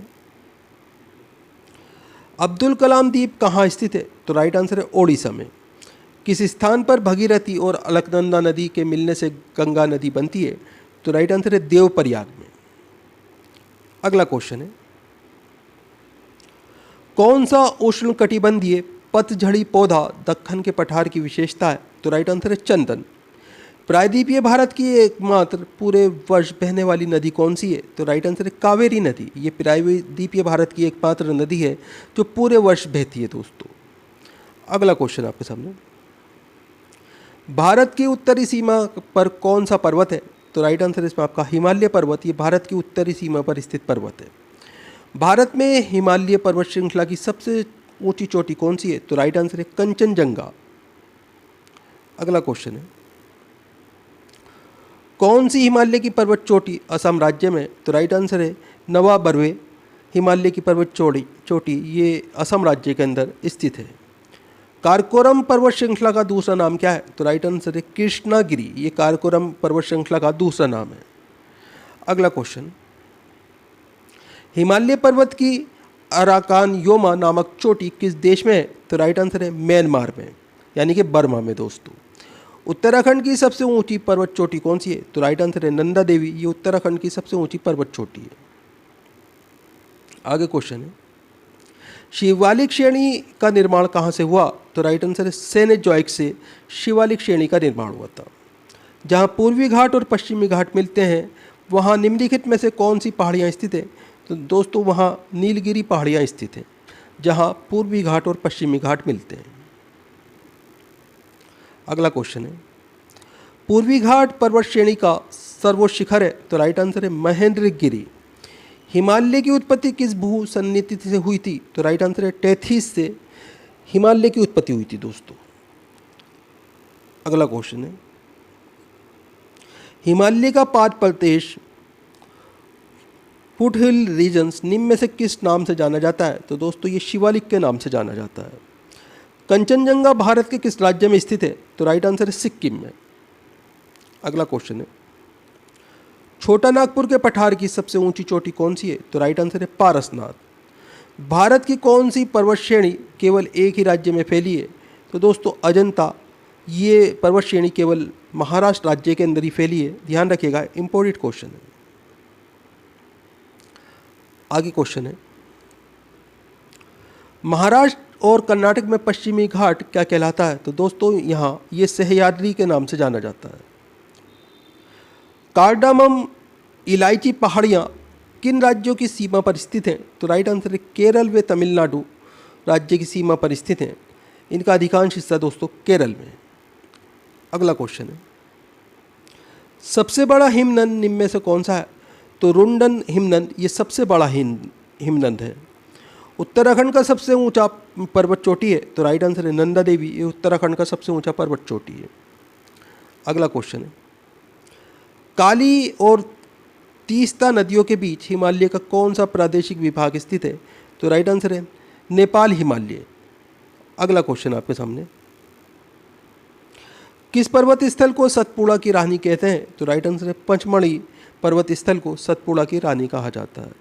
अब्दुल कलाम द्वीप कहाँ स्थित है? तो राइट आंसर है ओडिशा में। किस स्थान पर भगीरथी और अलकनंदा नदी के मिलने से गंगा नदी बनती है? तो राइट आंसर है देवप्रयाग में। अगला क्वेश्चन है, कौन सा उष्णकटिबंधीय पतझड़ी पौधा दक्कन के पठार की विशेषता है? तो राइट आंसर है चंदन। प्रायद्वीपीय भारत की एकमात्र पूरे वर्ष बहने वाली नदी कौन सी है? तो राइट आंसर है कावेरी नदी। ये प्रायद्वीपीय भारत की एकमात्र नदी है जो पूरे वर्ष बहती है दोस्तों। अगला क्वेश्चन आपके सामने, भारत की उत्तरी सीमा पर कौन सा पर्वत है? तो राइट आंसर इसमें आपका हिमालय पर्वत, ये भारत की उत्तरी सीमा पर स्थित पर्वत है। भारत में हिमालय पर्वत श्रृंखला की सबसे ऊंची चोटी कौन सी है? तो राइट आंसर है कंचनजंगा। अगला क्वेश्चन है, कौन सी हिमालय की पर्वत चोटी असम राज्य में? तो राइट आंसर है नवा बर्वे। हिमालय की पर्वत चोटी ये असम राज्य के अंदर स्थित है। कारकोरम पर्वत श्रृंखला का दूसरा नाम क्या है? तो राइट आंसर है कृष्णागिरी। ये कारकोरम पर्वत श्रृंखला का दूसरा नाम है। अगला क्वेश्चन, हिमालय पर्वत की अराकान योमा नामक चोटी किस देश में है? तो राइट आंसर है म्यांमार में, यानी कि बर्मा में दोस्तों। उत्तराखंड की सबसे ऊंची पर्वत चोटी कौन सी है? तो राइट आंसर है नंदा देवी। ये उत्तराखंड की सबसे ऊंची पर्वत चोटी है। आगे क्वेश्चन है, शिवालिक श्रेणी का निर्माण कहाँ से हुआ? तो राइट आंसर है सेनेजोइक से शिवालिक श्रेणी का निर्माण हुआ था। जहाँ पूर्वी घाट और पश्चिमी घाट मिलते हैं वहाँ निम्नलिखित में से कौन सी पहाड़ियाँ स्थित है? तो दोस्तों वहाँ नीलगिरी पहाड़ियाँ स्थित हैं जहाँ पूर्वी घाट और पश्चिमी घाट मिलते हैं। अगला क्वेश्चन है, पूर्वी घाट पर्वत श्रेणी का सर्वोच्च शिखर है? तो राइट आंसर है महेंद्रगिरी। हिमालय की उत्पत्ति किस भू सन्निधि से हुई थी? तो राइट आंसर है टेथिस से। हिमालय की उत्पत्ति हुई थी दोस्तों? अगला क्वेश्चन है, हिमालय का पाद प्रदेश फुट हिल रीजन्स निम्न में से किस नाम से जाना जाता है? तो दोस्तों ये शिवालिक के नाम से जाना जाता है। कंचनजंगा भारत के किस राज्य में स्थित है? तो राइट आंसर है सिक्किम में। अगला क्वेश्चन है, छोटा नागपुर के पठार की सबसे ऊंची चोटी कौन सी है? तो राइट आंसर है पारसनाथ। भारत की कौन सी पर्वत श्रेणी केवल एक ही राज्य में फैली है? तो दोस्तों अजंता, ये पर्वत श्रेणी केवल महाराष्ट्र राज्य के अंदर ही फैली है, ध्यान रखिएगा, इंपॉर्टेंट क्वेश्चन है। आगे क्वेश्चन है, महाराष्ट्र और कर्नाटक में पश्चिमी घाट क्या कहलाता है? तो दोस्तों यहाँ ये सह्याद्री के नाम से जाना जाता है। कार्डामम इलायची पहाड़ियाँ किन राज्यों की सीमा पर स्थित हैं? तो राइट आंसर है केरल व तमिलनाडु राज्य की सीमा पर स्थित हैं। इनका अधिकांश हिस्सा दोस्तों केरल में। अगला क्वेश्चन है, सबसे बड़ा हिमनद निम्न में से कौन सा है? तो रुंडन हिमनद ये सबसे बड़ा हिमनद है। उत्तराखंड का सबसे ऊंचा पर्वत चोटी है? तो राइट आंसर है नंदा देवी, ये उत्तराखंड का सबसे ऊंचा पर्वत चोटी है। अगला क्वेश्चन है, काली और तीस्ता नदियों के बीच हिमालय का कौन सा प्रादेशिक विभाग स्थित है? तो राइट आंसर है नेपाल हिमालय। अगला क्वेश्चन आपके सामने, किस पर्वत स्थल को सतपुड़ा की रानी कहते हैं? तो राइट आंसर है पचमढ़ी पर्वत स्थल को सतपुड़ा की रानी कहा जाता है।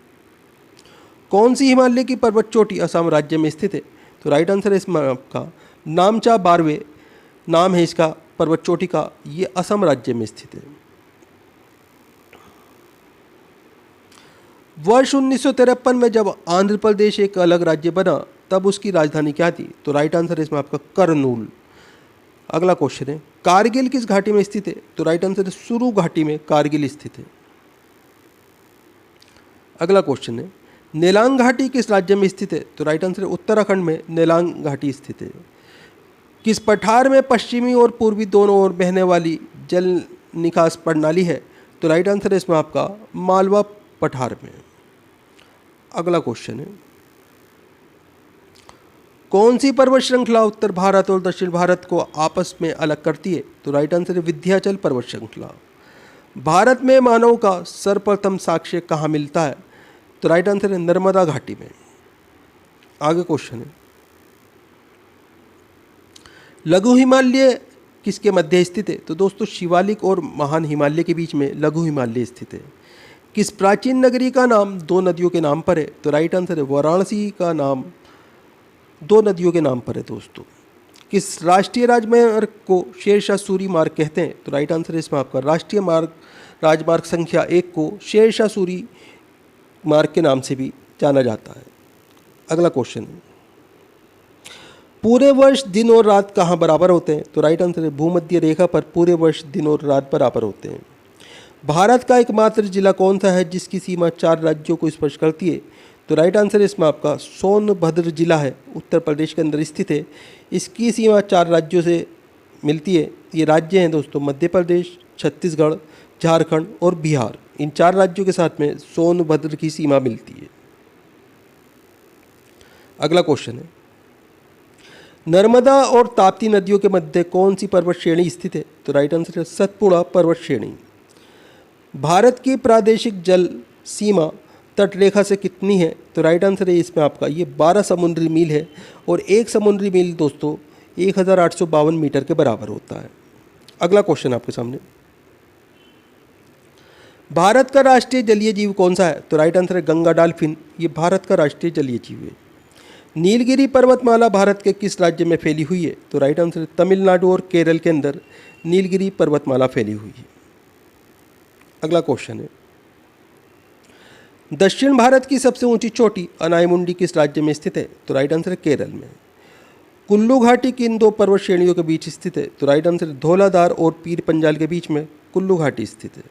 कौन सी हिमालय की पर्वत चोटी असम राज्य में स्थित है? तो राइट आंसर है इसमें आपका नामचा बारवे नाम है इसका पर्वत चोटी का, ये असम राज्य में स्थित है। वर्ष 1953 में जब आंध्र प्रदेश एक अलग राज्य बना तब उसकी राजधानी क्या थी? तो राइट आंसर है इसमें आपका करनूल। अगला क्वेश्चन है, कारगिल किस घाटी में स्थित है? तो राइट आंसर है सुरु घाटी में कारगिल स्थित है। अगला क्वेश्चन है, नेलांग घाटी किस राज्य में स्थित है? तो राइट आंसर है उत्तराखंड में नेलांग घाटी स्थित है। किस पठार में पश्चिमी और पूर्वी दोनों ओर बहने वाली जल निकास प्रणाली है? तो राइट आंसर है इसमें आपका मालवा पठार में। अगला क्वेश्चन है, कौन सी पर्वत श्रृंखला उत्तर भारत और दक्षिण भारत को आपस में अलग करती है? तो राइट आंसर है विंध्याचल पर्वत श्रृंखला। भारत में मानव का सर्वप्रथम साक्ष्य कहाँ मिलता है? तो राइट आंसर है नर्मदा घाटी में। आगे क्वेश्चन है, लघु हिमालय किसके मध्य स्थित है? तो दोस्तों शिवालिक और महान हिमालय के बीच में लघु हिमालय स्थित है। किस प्राचीन नगरी का नाम दो नदियों के नाम पर है? तो राइट आंसर है वाराणसी का नाम दो नदियों के नाम पर है दोस्तों। किस राष्ट्रीय राजमार्ग को शेरशाह सूरी मार्ग कहते हैं? तो राइट आंसर है इसमें आपका राष्ट्रीय राजमार्ग संख्या 1 को शेरशाह सूरी मार्ग के नाम से भी जाना जाता है। अगला क्वेश्चन है, पूरे वर्ष दिन और रात कहाँ बराबर होते हैं? तो राइट आंसर है भूमध्य रेखा पर पूरे वर्ष दिन और रात बराबर होते हैं। भारत का एकमात्र जिला कौन सा है जिसकी सीमा 4 राज्यों को स्पर्श करती है? तो राइट आंसर है इसमें आपका सोनभद्र जिला है, उत्तर प्रदेश के अंदर स्थित है। इसकी सीमा 4 राज्यों से मिलती है। ये राज्य हैं दोस्तों मध्य प्रदेश, छत्तीसगढ़, झारखंड और बिहार। इन 4 राज्यों के साथ में सोनभद्र की सीमा मिलती है। अगला क्वेश्चन है, नर्मदा और ताप्ती नदियों के मध्य कौन सी पर्वत श्रेणी स्थित है? तो राइट आंसर है सतपुड़ा पर्वत श्रेणी। भारत की प्रादेशिक जल सीमा तटरेखा से कितनी है? तो राइट आंसर है इसमें आपका ये 12 समुद्री मील है और 1 समुद्री मील दोस्तों 1852 मीटर के बराबर होता है। अगला क्वेश्चन आपके सामने, भारत का राष्ट्रीय जलीय जीव कौन सा है? तो राइट आंसर है गंगा डॉल्फिन, ये भारत का राष्ट्रीय जलीय जीव है। नीलगिरी पर्वतमाला भारत के किस राज्य में फैली हुई है? तो राइट आंसर है तमिलनाडु और केरल के अंदर नीलगिरी पर्वतमाला फैली हुई है। अगला क्वेश्चन है, दक्षिण भारत की सबसे ऊंची चोटी अनाईमुंडी किस राज्य में स्थित है? तो राइट आंसर है केरल में। कुल्लू घाटी किन 2 पर्वत श्रेणियों के बीच स्थित है? तो राइट आंसर है धौलाधार और पीर पंजाल के बीच में कुल्लू घाटी स्थित है।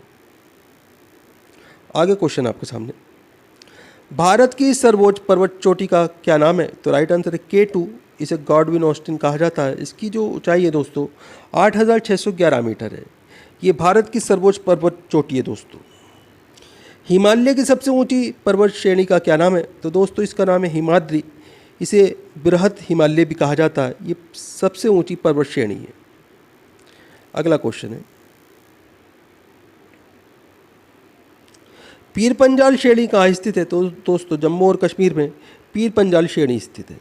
आगे क्वेश्चन आपके सामने, भारत की सर्वोच्च पर्वत चोटी का क्या नाम है? तो राइट आंसर है K2, इसे गॉडविन ऑस्टिन कहा जाता है। इसकी जो ऊंचाई है दोस्तों 8611 मीटर है। ये भारत की सर्वोच्च पर्वत चोटी है दोस्तों। हिमालय की सबसे ऊंची पर्वत श्रेणी का क्या नाम है? तो दोस्तों इसका नाम है हिमाद्री, इसे बृहद हिमालय भी कहा जाता है। ये सबसे ऊंची पर्वत श्रेणी है। अगला क्वेश्चन है, पीर पंजाल श्रेणी कहाँ स्थित है? तो दोस्तों जम्मू और कश्मीर में पीर पंजाल श्रेणी स्थित है।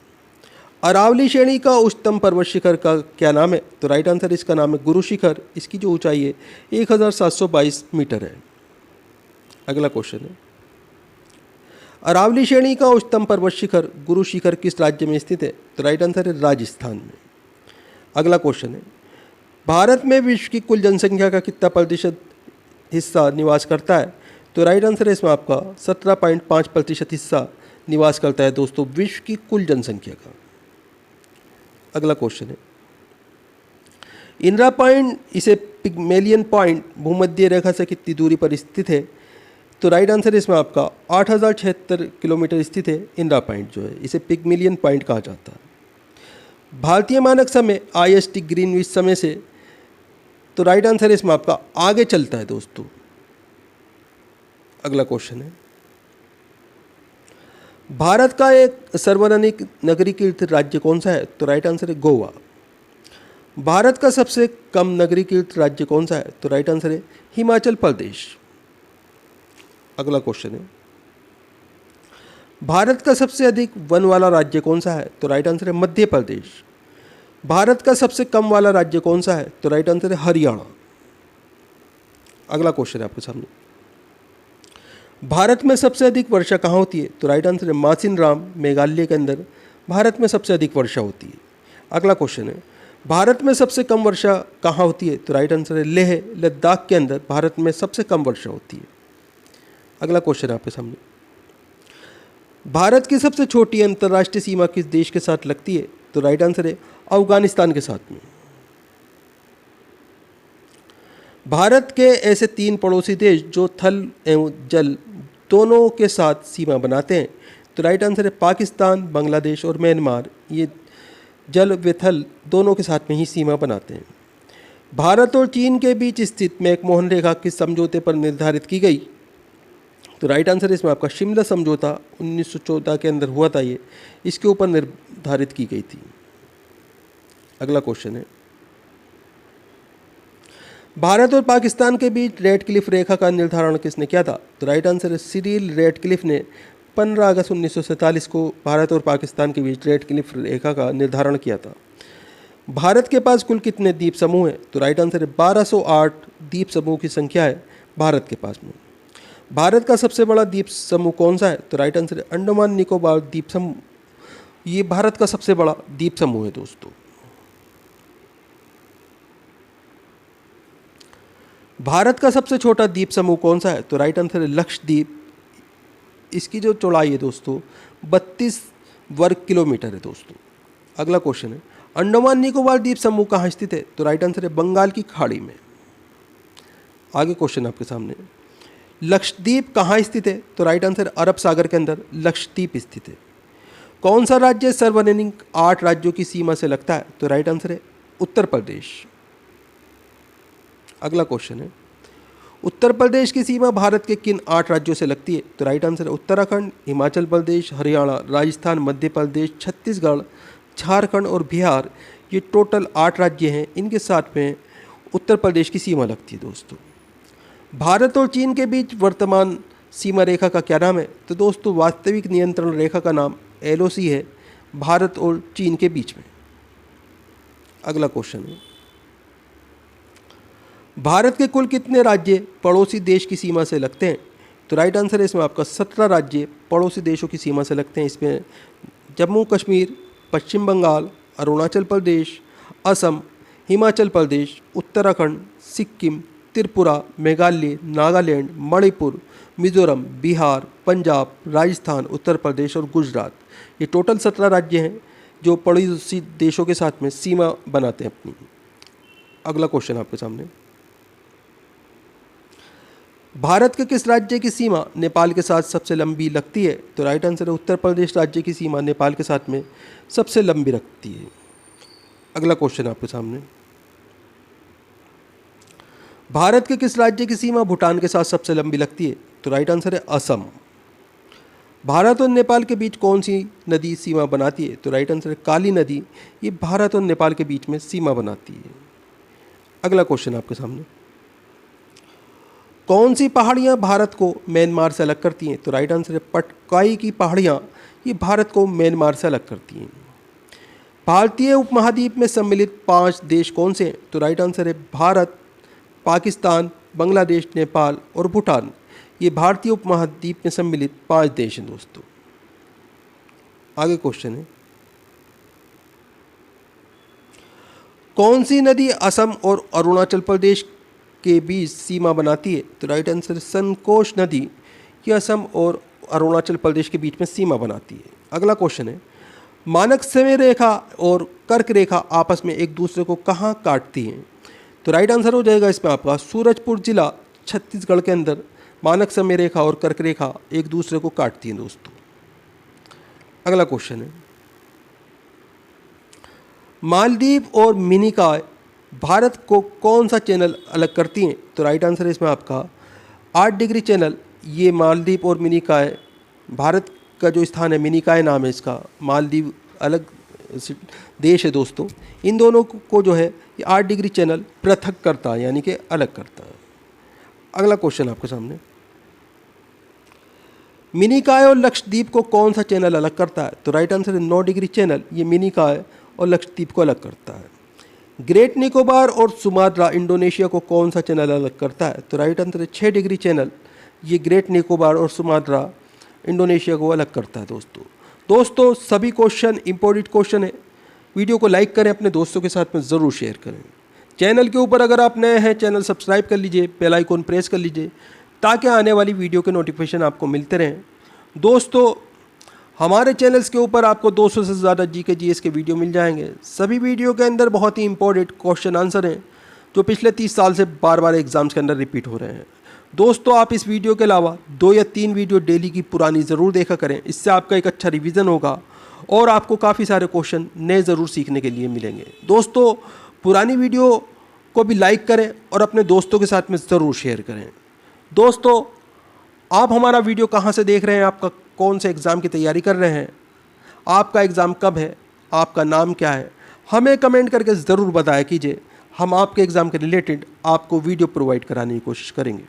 अरावली श्रेणी का उच्चतम पर्वत शिखर का क्या नाम है? तो राइट आंसर इसका नाम है गुरु शिखर। इसकी जो ऊंचाई है 1722 मीटर है। अगला क्वेश्चन है, अरावली श्रेणी का उच्चतम पर्वत शिखर गुरु शिखर किस राज्य में स्थित है? तो राइट आंसर है राजस्थान में। अगला क्वेश्चन है, भारत में विश्व की कुल जनसंख्या का कितना प्रतिशत हिस्सा निवास करता है? तो राइट आंसर है इसमें आपका 17.5% हिस्सा निवास करता है दोस्तों विश्व की कुल जनसंख्या का। अगला क्वेश्चन है, इंदिरा पॉइंट इसे पिग्मेलियन पॉइंट भूमध्य रेखा से कितनी दूरी पर स्थित है? तो राइट आंसर इसमें आपका 8076 किलोमीटर स्थित है। इंदिरा पॉइंट जो है इसे पिग्मेलियन पॉइंट कहा जाता है। भारतीय मानक समय IST ग्रीनविच समय से तो राइट आंसर इसमें आपका आगे चलता है दोस्तों। अगला क्वेश्चन है, भारत का एक सर्वाधिक नगरीकृत राज्य कौन सा है? तो राइट आंसर है गोवा। भारत का सबसे कम नगरीकृत राज्य कौन सा है? तो राइट आंसर है हिमाचल प्रदेश। अगला क्वेश्चन है, भारत का सबसे अधिक वन वाला राज्य कौन सा है? तो राइट आंसर है मध्य प्रदेश। भारत का सबसे कम वाला राज्य कौन सा है? तो राइट आंसर है हरियाणा। अगला क्वेश्चन है आपके सामने, भारत में सबसे अधिक वर्षा कहाँ होती है? तो राइट आंसर है मासिनराम मेघालय के अंदर भारत में सबसे अधिक वर्षा होती है। अगला क्वेश्चन है, भारत में सबसे कम वर्षा कहाँ होती है? तो राइट आंसर है लेह लद्दाख के अंदर भारत में सबसे कम वर्षा होती है। अगला क्वेश्चन है आपके सामने, भारत की सबसे छोटी अंतर्राष्ट्रीय सीमा किस देश के साथ लगती है? तो राइट आंसर है अफगानिस्तान के साथ में। भारत के ऐसे 3 पड़ोसी देश जो थल एवं जल दोनों के साथ सीमा बनाते हैं। तो राइट आंसर है पाकिस्तान, बांग्लादेश और म्यांमार। ये जल व थल दोनों के साथ में ही सीमा बनाते हैं। भारत और चीन के बीच स्थित मैकमोहन रेखा किस समझौते पर निर्धारित की गई? तो राइट आंसर इसमें आपका शिमला समझौता 1914 के अंदर हुआ था। ये इसके ऊपर निर्धारित की गई थी। अगला क्वेश्चन है, भारत और पाकिस्तान के बीच रेडक्लिफ रेखा का निर्धारण किसने किया था? तो राइट आंसर है सिरिल रेडक्लिफ ने 15 अगस्त 1947 को भारत और पाकिस्तान के बीच रेडक्लिफ रेखा का निर्धारण किया था। भारत के पास कुल कितने द्वीप समूह हैं? तो राइट आंसर है 1208 द्वीप समूह की संख्या है भारत के पास में। भारत का सबसे बड़ा द्वीप समूह कौन सा है? तो राइट आंसर है अंडमान निकोबार द्वीप समूह। ये भारत का सबसे बड़ा द्वीप समूह है दोस्तों। भारत का सबसे छोटा द्वीप समूह कौन सा है? तो राइट आंसर है लक्षद्वीप। इसकी जो चौड़ाई है दोस्तों 32 वर्ग किलोमीटर है दोस्तों। अगला क्वेश्चन है, अंडमान निकोबार द्वीप समूह कहाँ स्थित है? तो राइट आंसर है बंगाल की खाड़ी में। आगे क्वेश्चन आपके सामने, लक्षद्वीप कहाँ स्थित है? तो राइट आंसर अरब सागर के अंदर लक्षद्वीप स्थित है। कौन सा राज्य सर्वाधिक 8 राज्यों की सीमा से लगता है? तो राइट आंसर है उत्तर प्रदेश। अगला क्वेश्चन है, उत्तर प्रदेश की सीमा भारत के किन 8 राज्यों से लगती है? तो राइट आंसर है उत्तराखंड, हिमाचल प्रदेश, हरियाणा, राजस्थान, मध्य प्रदेश, छत्तीसगढ़, झारखंड और बिहार। ये टोटल 8 राज्य हैं, इनके साथ में उत्तर प्रदेश की सीमा लगती है दोस्तों। भारत और चीन के बीच वर्तमान सीमा रेखा का क्या नाम है? तो दोस्तों वास्तविक नियंत्रण रेखा का नाम LOC है भारत और चीन के बीच में। अगला क्वेश्चन है, भारत के कुल कितने राज्य पड़ोसी देश की सीमा से लगते हैं? तो राइट आंसर है इसमें आपका 17 राज्य पड़ोसी देशों की सीमा से लगते हैं। इसमें जम्मू कश्मीर, पश्चिम बंगाल, अरुणाचल प्रदेश, असम, हिमाचल प्रदेश, उत्तराखंड, सिक्किम, त्रिपुरा, मेघालय, नागालैंड, मणिपुर, मिजोरम, बिहार, पंजाब, राजस्थान, उत्तर प्रदेश और गुजरात। ये टोटल 17 राज्य हैं जो पड़ोसी देशों के साथ में सीमा बनाते हैं अपनी। अगला क्वेश्चन आपके सामने, भारत के किस राज्य की सीमा नेपाल के साथ सबसे लंबी लगती है? तो राइट आंसर है उत्तर प्रदेश राज्य की सीमा नेपाल के साथ में सबसे लंबी लगती है। अगला क्वेश्चन आपके सामने, भारत के किस राज्य की सीमा भूटान के साथ सबसे लंबी लगती है? तो राइट आंसर है असम। भारत और नेपाल के बीच कौन सी नदी सीमा बनाती है? तो राइट आंसर है काली नदी। ये भारत और नेपाल के बीच में सीमा बनाती है। अगला क्वेश्चन आपके सामने, कौन सी पहाड़ियाँ भारत को म्यांमार से अलग करती हैं? तो राइट आंसर है पटकाई की पहाड़ियाँ, ये भारत को म्यांमार से अलग करती हैं। भारतीय उपमहाद्वीप में सम्मिलित 5 देश कौन से हैं? तो राइट आंसर है भारत, पाकिस्तान, बांग्लादेश, नेपाल और भूटान। ये भारतीय उपमहाद्वीप में सम्मिलित 5 देश हैं दोस्तों। आगे क्वेश्चन है, कौन सी नदी असम और अरुणाचल प्रदेश के बीच सीमा बनाती है? तो राइट आंसर संकोश नदी, ये असम और अरुणाचल प्रदेश के बीच में सीमा बनाती है। अगला क्वेश्चन है, मानक समय रेखा और कर्क रेखा आपस में एक दूसरे को कहाँ काटती हैं? तो राइट आंसर हो जाएगा इसमें आपका सूरजपुर जिला, छत्तीसगढ़ के अंदर मानक समय रेखा और कर्क रेखा एक दूसरे को काटती हैं दोस्तों। अगला क्वेश्चन है, मालदीव और मिनिकॉय भारत को कौन सा चैनल अलग करती हैं? तो राइट आंसर है इसमें आपका 8 डिग्री चैनल। ये मालदीव और मिनिकॉय, भारत का जो स्थान है मिनिकॉय नाम है इसका, मालदीव अलग देश है दोस्तों। इन दोनों को जो है ये 8 डिग्री चैनल पृथक करता है, यानी कि अलग करता है। अगला क्वेश्चन आपके सामने, मिनिकॉय और लक्षद्वीप को कौन सा चैनल अलग करता है? तो राइट आंसर है 9 डिग्री चैनल। ये मिनिकॉय और लक्षद्वीप को अलग करता है। ग्रेट निकोबार और सुमात्रा इंडोनेशिया को कौन सा चैनल अलग करता है? तो राइट आंसर है 6 डिग्री चैनल। ये ग्रेट निकोबार और सुमात्रा इंडोनेशिया को अलग करता है दोस्तों सभी क्वेश्चन इंपॉर्टेंट क्वेश्चन है। वीडियो को लाइक करें, अपने दोस्तों के साथ में ज़रूर शेयर करें। चैनल के ऊपर अगर आप नए हैं, चैनल सब्सक्राइब कर लीजिए, बेल आइकन प्रेस कर लीजिए ताकि आने वाली वीडियो के नोटिफिकेशन आपको मिलते रहें। दोस्तों हमारे चैनल्स के ऊपर आपको 200 से ज़्यादा जीके जीएस के वीडियो मिल जाएंगे। सभी वीडियो के अंदर बहुत ही इंपॉर्टेंट क्वेश्चन आंसर हैं जो पिछले 30 साल से बार बार एग्जाम्स के अंदर रिपीट हो रहे हैं। दोस्तों आप इस वीडियो के अलावा 2 या 3 वीडियो डेली की पुरानी ज़रूर देखा करें। इससे आपका एक अच्छा रिवीजन होगा और आपको काफ़ी सारे क्वेश्चन नए ज़रूर सीखने के लिए मिलेंगे। दोस्तों पुरानी वीडियो को भी लाइक करें और अपने दोस्तों के साथ में ज़रूर शेयर करें। दोस्तों आप हमारा वीडियो कहाँ से देख रहे हैं, आपका कौन से एग्ज़ाम की तैयारी कर रहे हैं, आपका एग्ज़ाम कब है, आपका नाम क्या है, हमें कमेंट करके ज़रूर बताया कीजिए। हम आपके एग्ज़ाम के रिलेटेड आपको वीडियो प्रोवाइड कराने की कोशिश करेंगे।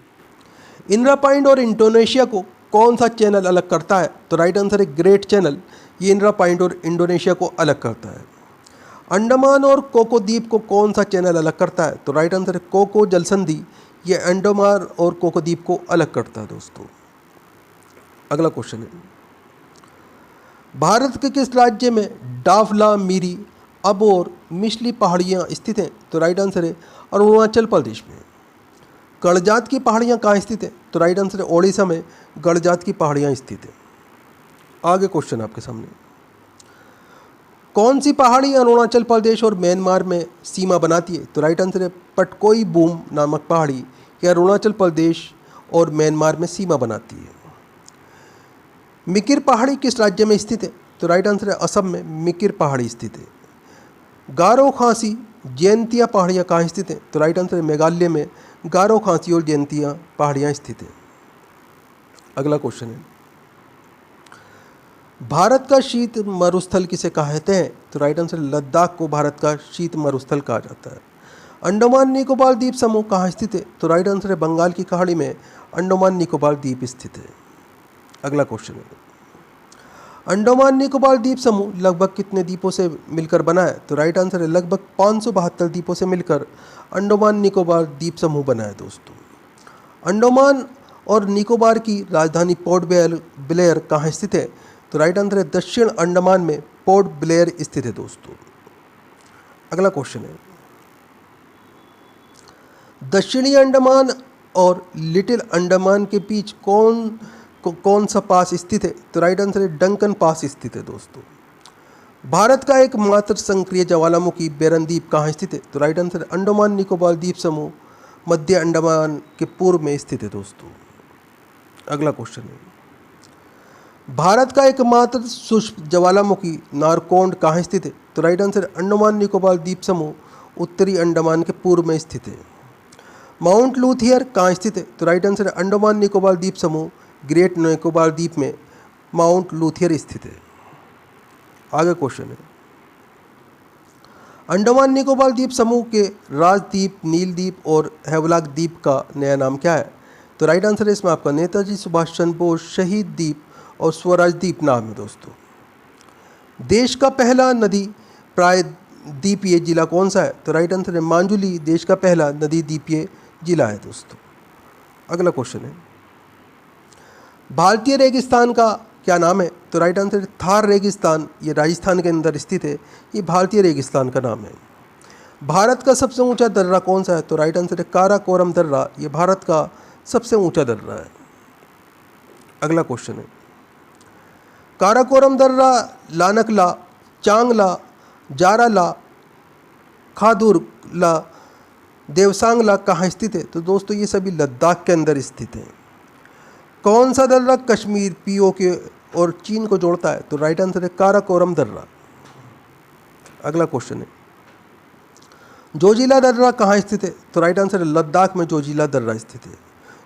इंदिरा पॉइंट और इंडोनेशिया को कौन सा चैनल अलग करता है? तो राइट आंसर है ग्रेट चैनल। ये इंदिरा पॉइंट और इंडोनेशिया को अलग करता है। अंडमान और कोको द्वीप को कौन सा चैनल अलग करता है? तो राइट आंसर है कोको जलसंधि। ये अंडमान और कोको द्वीप को अलग करता है दोस्तों। अगला क्वेश्चन है, भारत के किस राज्य में डाफला, मिरी, अबोर, मिश्ली पहाड़ियाँ स्थित हैं? तो राइट आंसर है अरुणाचल प्रदेश में। गड़जात की पहाड़ियाँ कहाँ स्थित हैं? तो राइट आंसर है ओडिशा में गड़जात की पहाड़ियाँ स्थित हैं। आगे क्वेश्चन आपके सामने, कौन सी पहाड़ी अरुणाचल प्रदेश और म्यांमार में सीमा बनाती है? तो राइट आंसर है पटकोई बूम नामक पहाड़ी, यह अरुणाचल प्रदेश और म्यांमार में सीमा बनाती है। मिकिर पहाड़ी किस राज्य में स्थित है? तो राइट आंसर है असम में मिकिर पहाड़ी स्थित है। गारो खांसी जयंतिया पहाड़ियाँ कहाँ स्थित हैं? तो राइट आंसर है मेघालय में गारो खांसी और जयंतिया पहाड़ियाँ स्थित हैं। अगला क्वेश्चन है, भारत का शीत मरुस्थल किसे कहते हैं? तो राइट आंसर लद्दाख को भारत का शीत मरुस्थल कहा जाता है। अंडमान निकोबार द्वीप समूह कहाँ स्थित है? तो राइट आंसर है बंगाल की खाड़ी में अंडमान निकोबार द्वीप स्थित है। अगला क्वेश्चन है, अंडमान निकोबार द्वीप समूह लगभग कितने द्वीपों से मिलकर बना है? तो राइट आंसर है लगभग 572 द्वीपों से मिलकर अंडमान निकोबार द्वीप समूह बना है दोस्तों। अंडमान और निकोबार की राजधानी पोर्ट ब्लेयर कहाँ स्थित है? तो राइट आंसर है दक्षिण अंडमान में पोर्ट ब्लेयर स्थित है दोस्तों। अगला क्वेश्चन है, दक्षिणी अंडमान और लिटिल अंडमान के बीच कौन सा पास स्थित है? तो राइट आंसर है डंकन पास स्थित है दोस्तों। भारत का एकमात्र संक्रिय ज्वालामुखी बेरन द्वीप कहाँ स्थित है? तो राइट आंसर है अंडमान निकोबार द्वीप समूह मध्य अंडमान के पूर्व में स्थित है दोस्तों। अगला क्वेश्चन है, भारत का एकमात्र शुष्क ज्वालामुखी नारकोंड कहाँ स्थित है? तो राइट आंसर है अंडमान निकोबार द्वीप समूह उत्तरी अंडमान के पूर्व में स्थित है। माउंट लूथियर कहाँ स्थित है? तो राइट आंसर है अंडमान निकोबार द्वीप समूह ग्रेट निकोबार द्वीप में माउंट लूथियर स्थित है। आगे क्वेश्चन है, अंडमान निकोबार द्वीप समूह के राजद्वीप, नीलद्वीप और हैवलॉक द्वीप का नया नाम क्या है? तो राइट आंसर है इसमें आपका नेताजी सुभाष चंद्र बोस शहीद द्वीप और स्वराज द्वीप नाम है दोस्तों। देश का पहला नदी प्रायद्वीपीय जिला कौन सा है? तो राइट आंसर है मांजुली देश का पहला नदी द्वीपीय जिला है दोस्तों। अगला क्वेश्चन है, भारतीय रेगिस्तान का क्या नाम है? तो राइट आंसर है थार रेगिस्तान, ये राजस्थान के अंदर स्थित है, ये भारतीय रेगिस्तान का नाम है। भारत का सबसे ऊंचा दर्रा कौन सा है? तो राइट आंसर है काराकोरम दर्रा, ये भारत का सबसे ऊंचा दर्रा है। अगला क्वेश्चन है, काराकोरम दर्रा लानकला, चांगला, जाराला, खादुरला, देवसांगला कहाँ स्थित है? तो दोस्तों ये सभी लद्दाख के अंदर स्थित है। कौन सा दर्रा कश्मीर, पीओके और चीन को जोड़ता है? तो राइट आंसर है काराकोरम दर्रा। अगला क्वेश्चन है, जोजिला दर्रा कहाँ स्थित है? तो राइट आंसर है लद्दाख में जोजिला दर्रा स्थित है।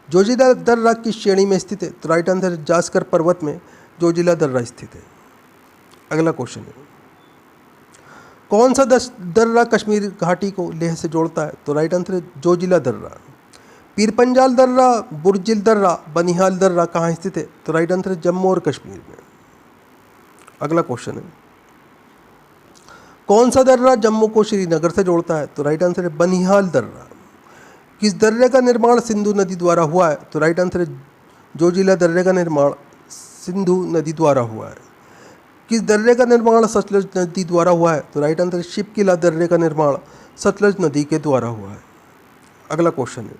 जोजिला दर्रा किस श्रेणी में स्थित है? तो राइट आंसर है जास्कर पर्वत में जोजिला दर्रा स्थित है। अगला क्वेश्चन है, कौन सा दर्रा कश्मीर घाटी को लेह से जोड़ता है? तो राइट आंसर है जोजिला दर्रा। पीरपंजाल दर्रा, बुर्जिल दर्रा, बनिहाल दर्रा कहाँ स्थित है? तो राइट आंसर है जम्मू और कश्मीर में। अगला क्वेश्चन है, कौन सा दर्रा जम्मू को श्रीनगर से जोड़ता है? तो राइट आंसर है बनिहाल दर्रा। किस दर्रे का निर्माण सिंधु नदी द्वारा हुआ है? तो राइट आंसर है जोजिला दर्रे का निर्माण सिंधु नदी द्वारा हुआ है। किस दर्रे का निर्माण सतलज नदी द्वारा हुआ है? तो राइट आंसर है शिपकिला दर्रे का निर्माण सतलज नदी के द्वारा हुआ है। अगला क्वेश्चन है,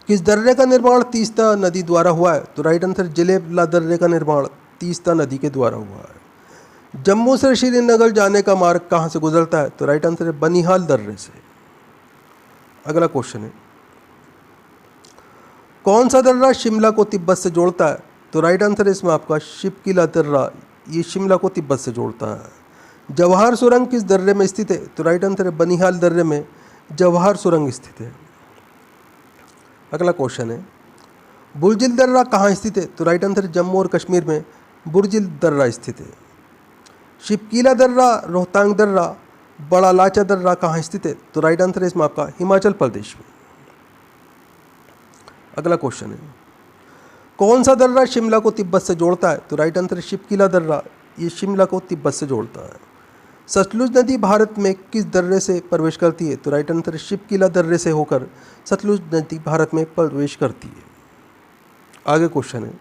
किस दर्रे का निर्माण तीस्ता नदी द्वारा हुआ है? तो राइट आंसर जलेबला दर्रे का निर्माण तीस्ता नदी के द्वारा हुआ है। जम्मू से श्रीनगर जाने का मार्ग कहाँ से गुजरता है? तो राइट आंसर है बनिहाल दर्रे से। अगला क्वेश्चन है, कौन सा दर्रा शिमला को तिब्बत से जोड़ता है? तो राइट आंसर है इसमें आपका शिपकिला दर्रा, ये शिमला को तिब्बत से जोड़ता है। जवाहर सुरंग किस दर्रे में स्थित है? तो राइट आंसर है बनिहाल दर्रे में जवाहर सुरंग स्थित है। अगला क्वेश्चन है, बुर्जिल दर्रा कहाँ स्थित है? तो राइट आंसर है जम्मू और कश्मीर में बुर्जिल दर्रा स्थित है। शिपकिला दर्रा, रोहतांग दर्रा, बड़ा लाचा दर्रा कहाँ स्थित है? तो राइट आंसर है इसमें आपका हिमाचल प्रदेश में। अगला क्वेश्चन है, कौन सा दर्रा शिमला को तिब्बत से जोड़ता है? तो राइट आंसर है शिपकिला दर्रा, ये शिमला को तिब्बत से जोड़ता है। सतलुज नदी भारत में किस दर्रे से प्रवेश करती है? तो राइट आंसर है शिपकिला दर्रे से होकर सतलुज नदी भारत में प्रवेश करती है। आगे क्वेश्चन है,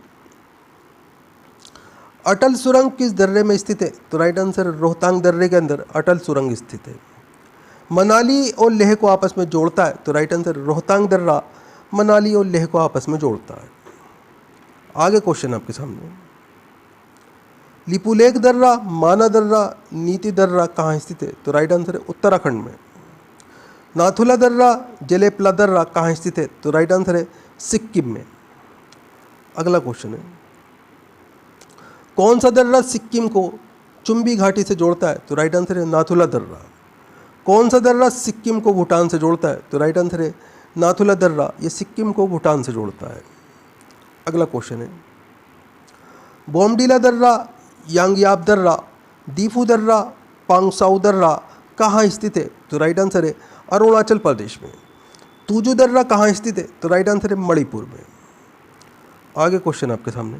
अटल सुरंग किस दर्रे में स्थित है? तो राइट आंसर है रोहतांग दर्रे के अंदर अटल सुरंग स्थित है। मनाली और लेह को आपस में जोड़ता है? तो राइट आंसर रोहतांग दर्रा मनाली और लेह को आपस में जोड़ता है। आगे क्वेश्चन आपके सामने, लिपुलेख दर्रा, माना दर्रा, नीति दर्रा कहाँ स्थित है? तो राइट आंसर है उत्तराखंड में। नाथुला दर्रा, जलेपला दर्रा कहाँ स्थित है? तो राइट आंसर है सिक्किम में। अगला क्वेश्चन है, कौन सा दर्रा सिक्किम को चुंबी घाटी से जोड़ता है? तो राइट आंसर है नाथुला दर्रा। कौन सा दर्रा सिक्किम को भूटान से जोड़ता है? तो राइट आंसर है नाथुला दर्रा, ये सिक्किम को भूटान से जोड़ता है। अगला क्वेश्चन है, बोमडीला दर्रा, यांगयाब दर्रा, दीफू दर्रा, पांगसाउ दर्रा कहाँ स्थित है? तो राइट आंसर है अरुणाचल प्रदेश में। तुजू दर्रा कहाँ स्थित है? तो राइट आंसर है मणिपुर में। आगे क्वेश्चन आपके सामने,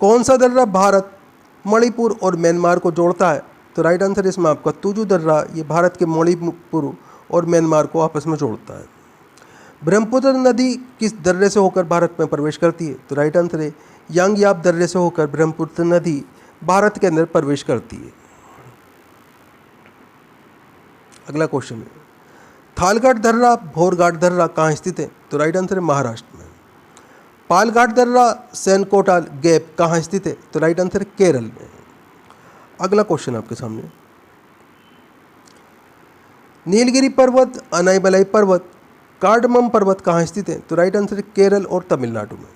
कौन सा दर्रा भारत, मणिपुर और म्यांमार को जोड़ता है? तो राइट आंसर इसमें आपका तुजू दर्रा, ये भारत के मणिपुर और म्यांमार को आपस में जोड़ता है। ब्रह्मपुत्र नदी किस दर्रे से होकर भारत में प्रवेश करती है? तो राइट आंसर है यांगयाब दर्रे से होकर ब्रह्मपुत्र नदी भारत के अंदर प्रवेश करती है। अगला क्वेश्चन है, थालघाट दर्रा, भोरघाट दर्रा कहाँ स्थित है? तो राइट आंसर है महाराष्ट्र में। पालघाट दर्रा, सैनकोटा गैप कहाँ स्थित है? तो राइट आंसर है केरल में। अगला क्वेश्चन आपके सामने, नीलगिरी पर्वत, अनाईमलाई पर्वत, कार्डमम पर्वत कहाँ स्थित है? तो राइट आंसर है केरल और तमिलनाडु में।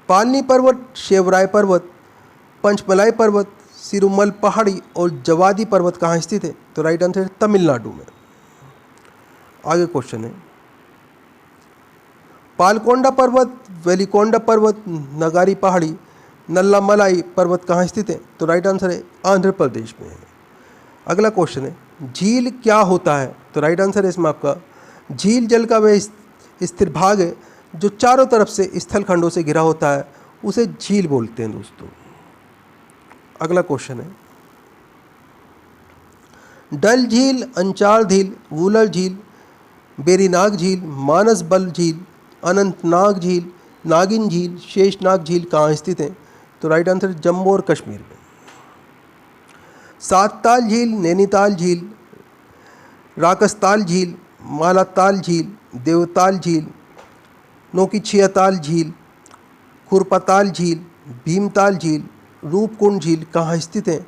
पालनी पर्वत, शेवराय पर्वत, पंचमलाई पर्वत, सिरुमल पहाड़ी और जवादी पर्वत कहाँ स्थित है? तो राइट आंसर है तमिलनाडु में। आगे क्वेश्चन है, पालकोंडा पर्वत, वेलिकोंडा पर्वत, नगारी पहाड़ी, नल्लामलाई पर्वत कहाँ स्थित है? तो राइट आंसर है आंध्र प्रदेश में है। अगला क्वेश्चन है, झील क्या होता है? तो राइट आंसर है इसमें आपका झील जल का वह स्थिर भाग है जो चारों तरफ से स्थल खंडों से घिरा होता है, उसे झील बोलते हैं दोस्तों। अगला क्वेश्चन है, डल झील, अंचार झील, वूलर झील, बेरीनाग झील, मानसबल झील, अनंतनाग झील, नागिन झील, शेषनाग झील कहाँ स्थित है? तो राइट आंसर जम्मू और कश्मीर में। सातताल झील, नैनीताल झील, राकसताल झील, मालाताल झील, देवताल झील, नौकीछियाताल झील, खुरपताल झील, भीमताल झील, रूपकुंड झील कहाँ स्थित है?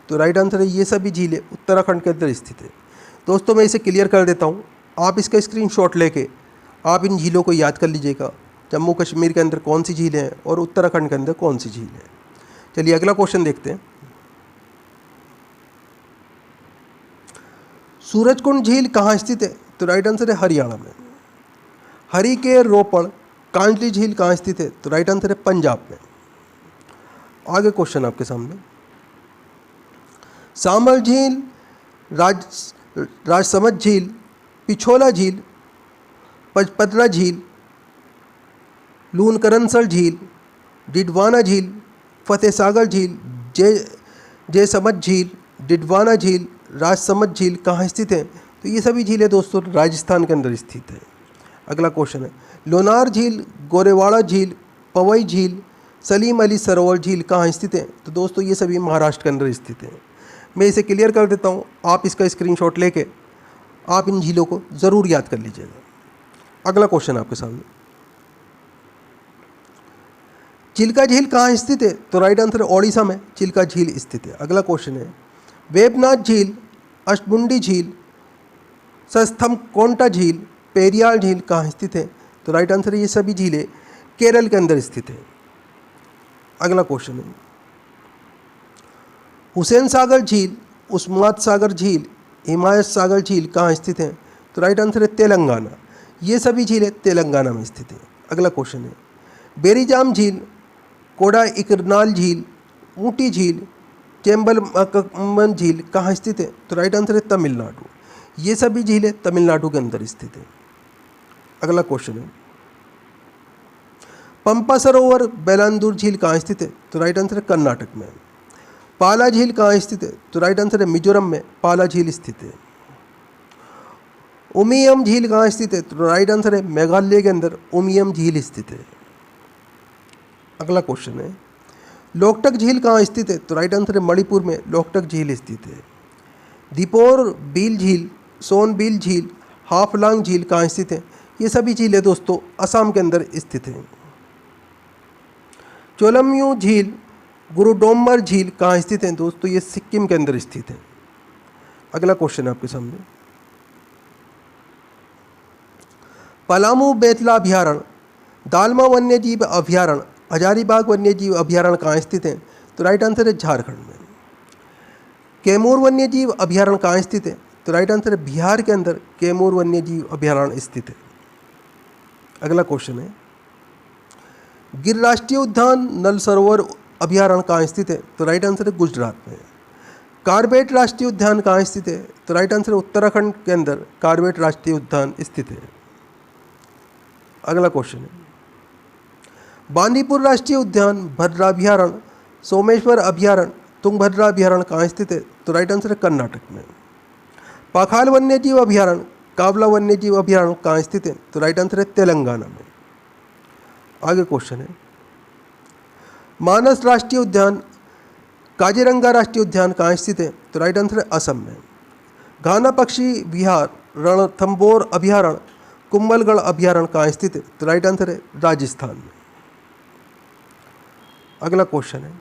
तो राइट आंसर है ये सभी झीलें उत्तराखंड के अंदर स्थित है। दोस्तों मैं इसे क्लियर कर देता हूँ, आप इसका स्क्रीनशॉट लेके आप इन झीलों को याद कर लीजिएगा, जम्मू कश्मीर के अंदर कौन सी झीलें हैं और उत्तराखंड के अंदर कौन सी झील है। चलिए अगला क्वेश्चन देखते हैं। सूरजकुंड झील कहाँ स्थित है? तो राइट आंसर है हरियाणा में। हरी के रोपड़ कांजली झील कहाँ स्थित है? तो राइट आंसर है पंजाब में। आगे क्वेश्चन आपके सामने, सामर झील, राजसमंद झील, पिछोला झील, पचपदरा झील, लूनकरनसर झील, डिडवाना झील, फतेह सागर झील, जयसमंद झील, डिडवाना झील, राजसमंद झील कहाँ स्थित है? तो ये सभी झीलें दोस्तों राजस्थान के अंदर स्थित है। अगला क्वेश्चन है, लोनार झील, गोरेवाड़ा झील, पवई झील, सलीम अली सरोवर झील कहाँ स्थित है? तो दोस्तों ये सभी महाराष्ट्र के अंदर स्थित है। मैं इसे क्लियर कर देता हूँ, आप इसका स्क्रीनशॉट लेके आप इन झीलों को ज़रूर याद कर लीजिएगा। अगला क्वेश्चन आपके सामने, चिल्का झील कहाँ स्थित है? तो राइट आंसर है ओडिशा में चिल्का झील स्थित है। अगला क्वेश्चन है, वेबनाथ झील, अष्टमुंडी झील, सस्थमकोंटा झील, पेरियार झील कहाँ स्थित है? तो राइट आंसर है ये सभी झीलें केरल के अंदर स्थित है। अगला क्वेश्चन है, हुसैन सागर झील, उस्मात सागर झील, हिमायत सागर झील कहाँ स्थित है? तो राइट आंसर है तेलंगाना। ये सभी झीलें तेलंगाना में स्थित है। अगला क्वेश्चन है, बेरीजाम झील, कोडा इकरनाल झील, ऊटी झील, चेम्बलमकमन झील कहाँ स्थित है? तो राइट आंसर है तमिलनाडु। ये सभी झीलें तमिलनाडु के अंदर स्थित है। अगला क्वेश्चन है, पंपा सरोवर, बेलांदूर झील कहाँ स्थित है? तो राइट आंसर है कर्नाटक में। पाला झील कहाँ स्थित है? तो राइट आंसर है मिजोरम में पाला झील स्थित है। उमियम झील कहाँ स्थित है? तो राइट आंसर है मेघालय के अंदर उमियम झील स्थित है। अगला क्वेश्चन है, लोकटक झील कहाँ स्थित है? तो राइट आंसर है मणिपुर में लोकटक झील स्थित है। दीपोर बील झील, सोनबील झील, हाफलांग झील कहाँ स्थित है? ये सभी झीलें दोस्तों असम के अंदर स्थित हैं। चोलमयू झील, गुरुडोम्बर झील कहाँ स्थित है? दोस्तों ये सिक्किम के अंदर स्थित है। अगला क्वेश्चन है आपके सामने, पलामू बेतला अभयारण्य, दालमा वन्यजीव अभयारण्य, हजारीबाग वन्यजीव अभयारण्य कहाँ स्थित है? तो राइट आंसर है झारखंड में। कैमूर वन्यजीव अभयारण्य कहाँ स्थित है? तो राइट आंसर है बिहार के अंदर कैमूर वन्यजीव अभयारण्य स्थित है। अगला क्वेश्चन है, गिर राष्ट्रीय उद्यान नल सरोवर अभयारण्य कहाँ स्थित है? तो राइट आंसर है गुजरात में। कार्बेट राष्ट्रीय उद्यान कहाँ स्थित है? तो राइट आंसर है उत्तराखंड के अंदर कार्बेट राष्ट्रीय उद्यान स्थित है। अगला क्वेश्चन है, बांदीपुर राष्ट्रीय उद्यान, भद्रा अभयारण्य, सोमेश्वर अभयारण्य, तुंगभद्रा अभयारण्य कहाँ स्थित है? तो राइट आंसर है कर्नाटक में। पाखाल वन्यजीव अभयारण्य, कावला वन्यजीव अभयारण्य कहाँ स्थित है? तो राइट आंसर है तेलंगाना में। आगे क्वेश्चन है, मानस राष्ट्रीय उद्यान, काजीरंगा राष्ट्रीय उद्यान कहाँ स्थित है? तो राइट आंसर है असम में। घाना पक्षी विहार, रणथंबोर अभयारण्य, कुंभलगढ़ अभयारण्य कहाँ स्थित है? तो राइट आंसर है राजस्थान में। अगला क्वेश्चन है,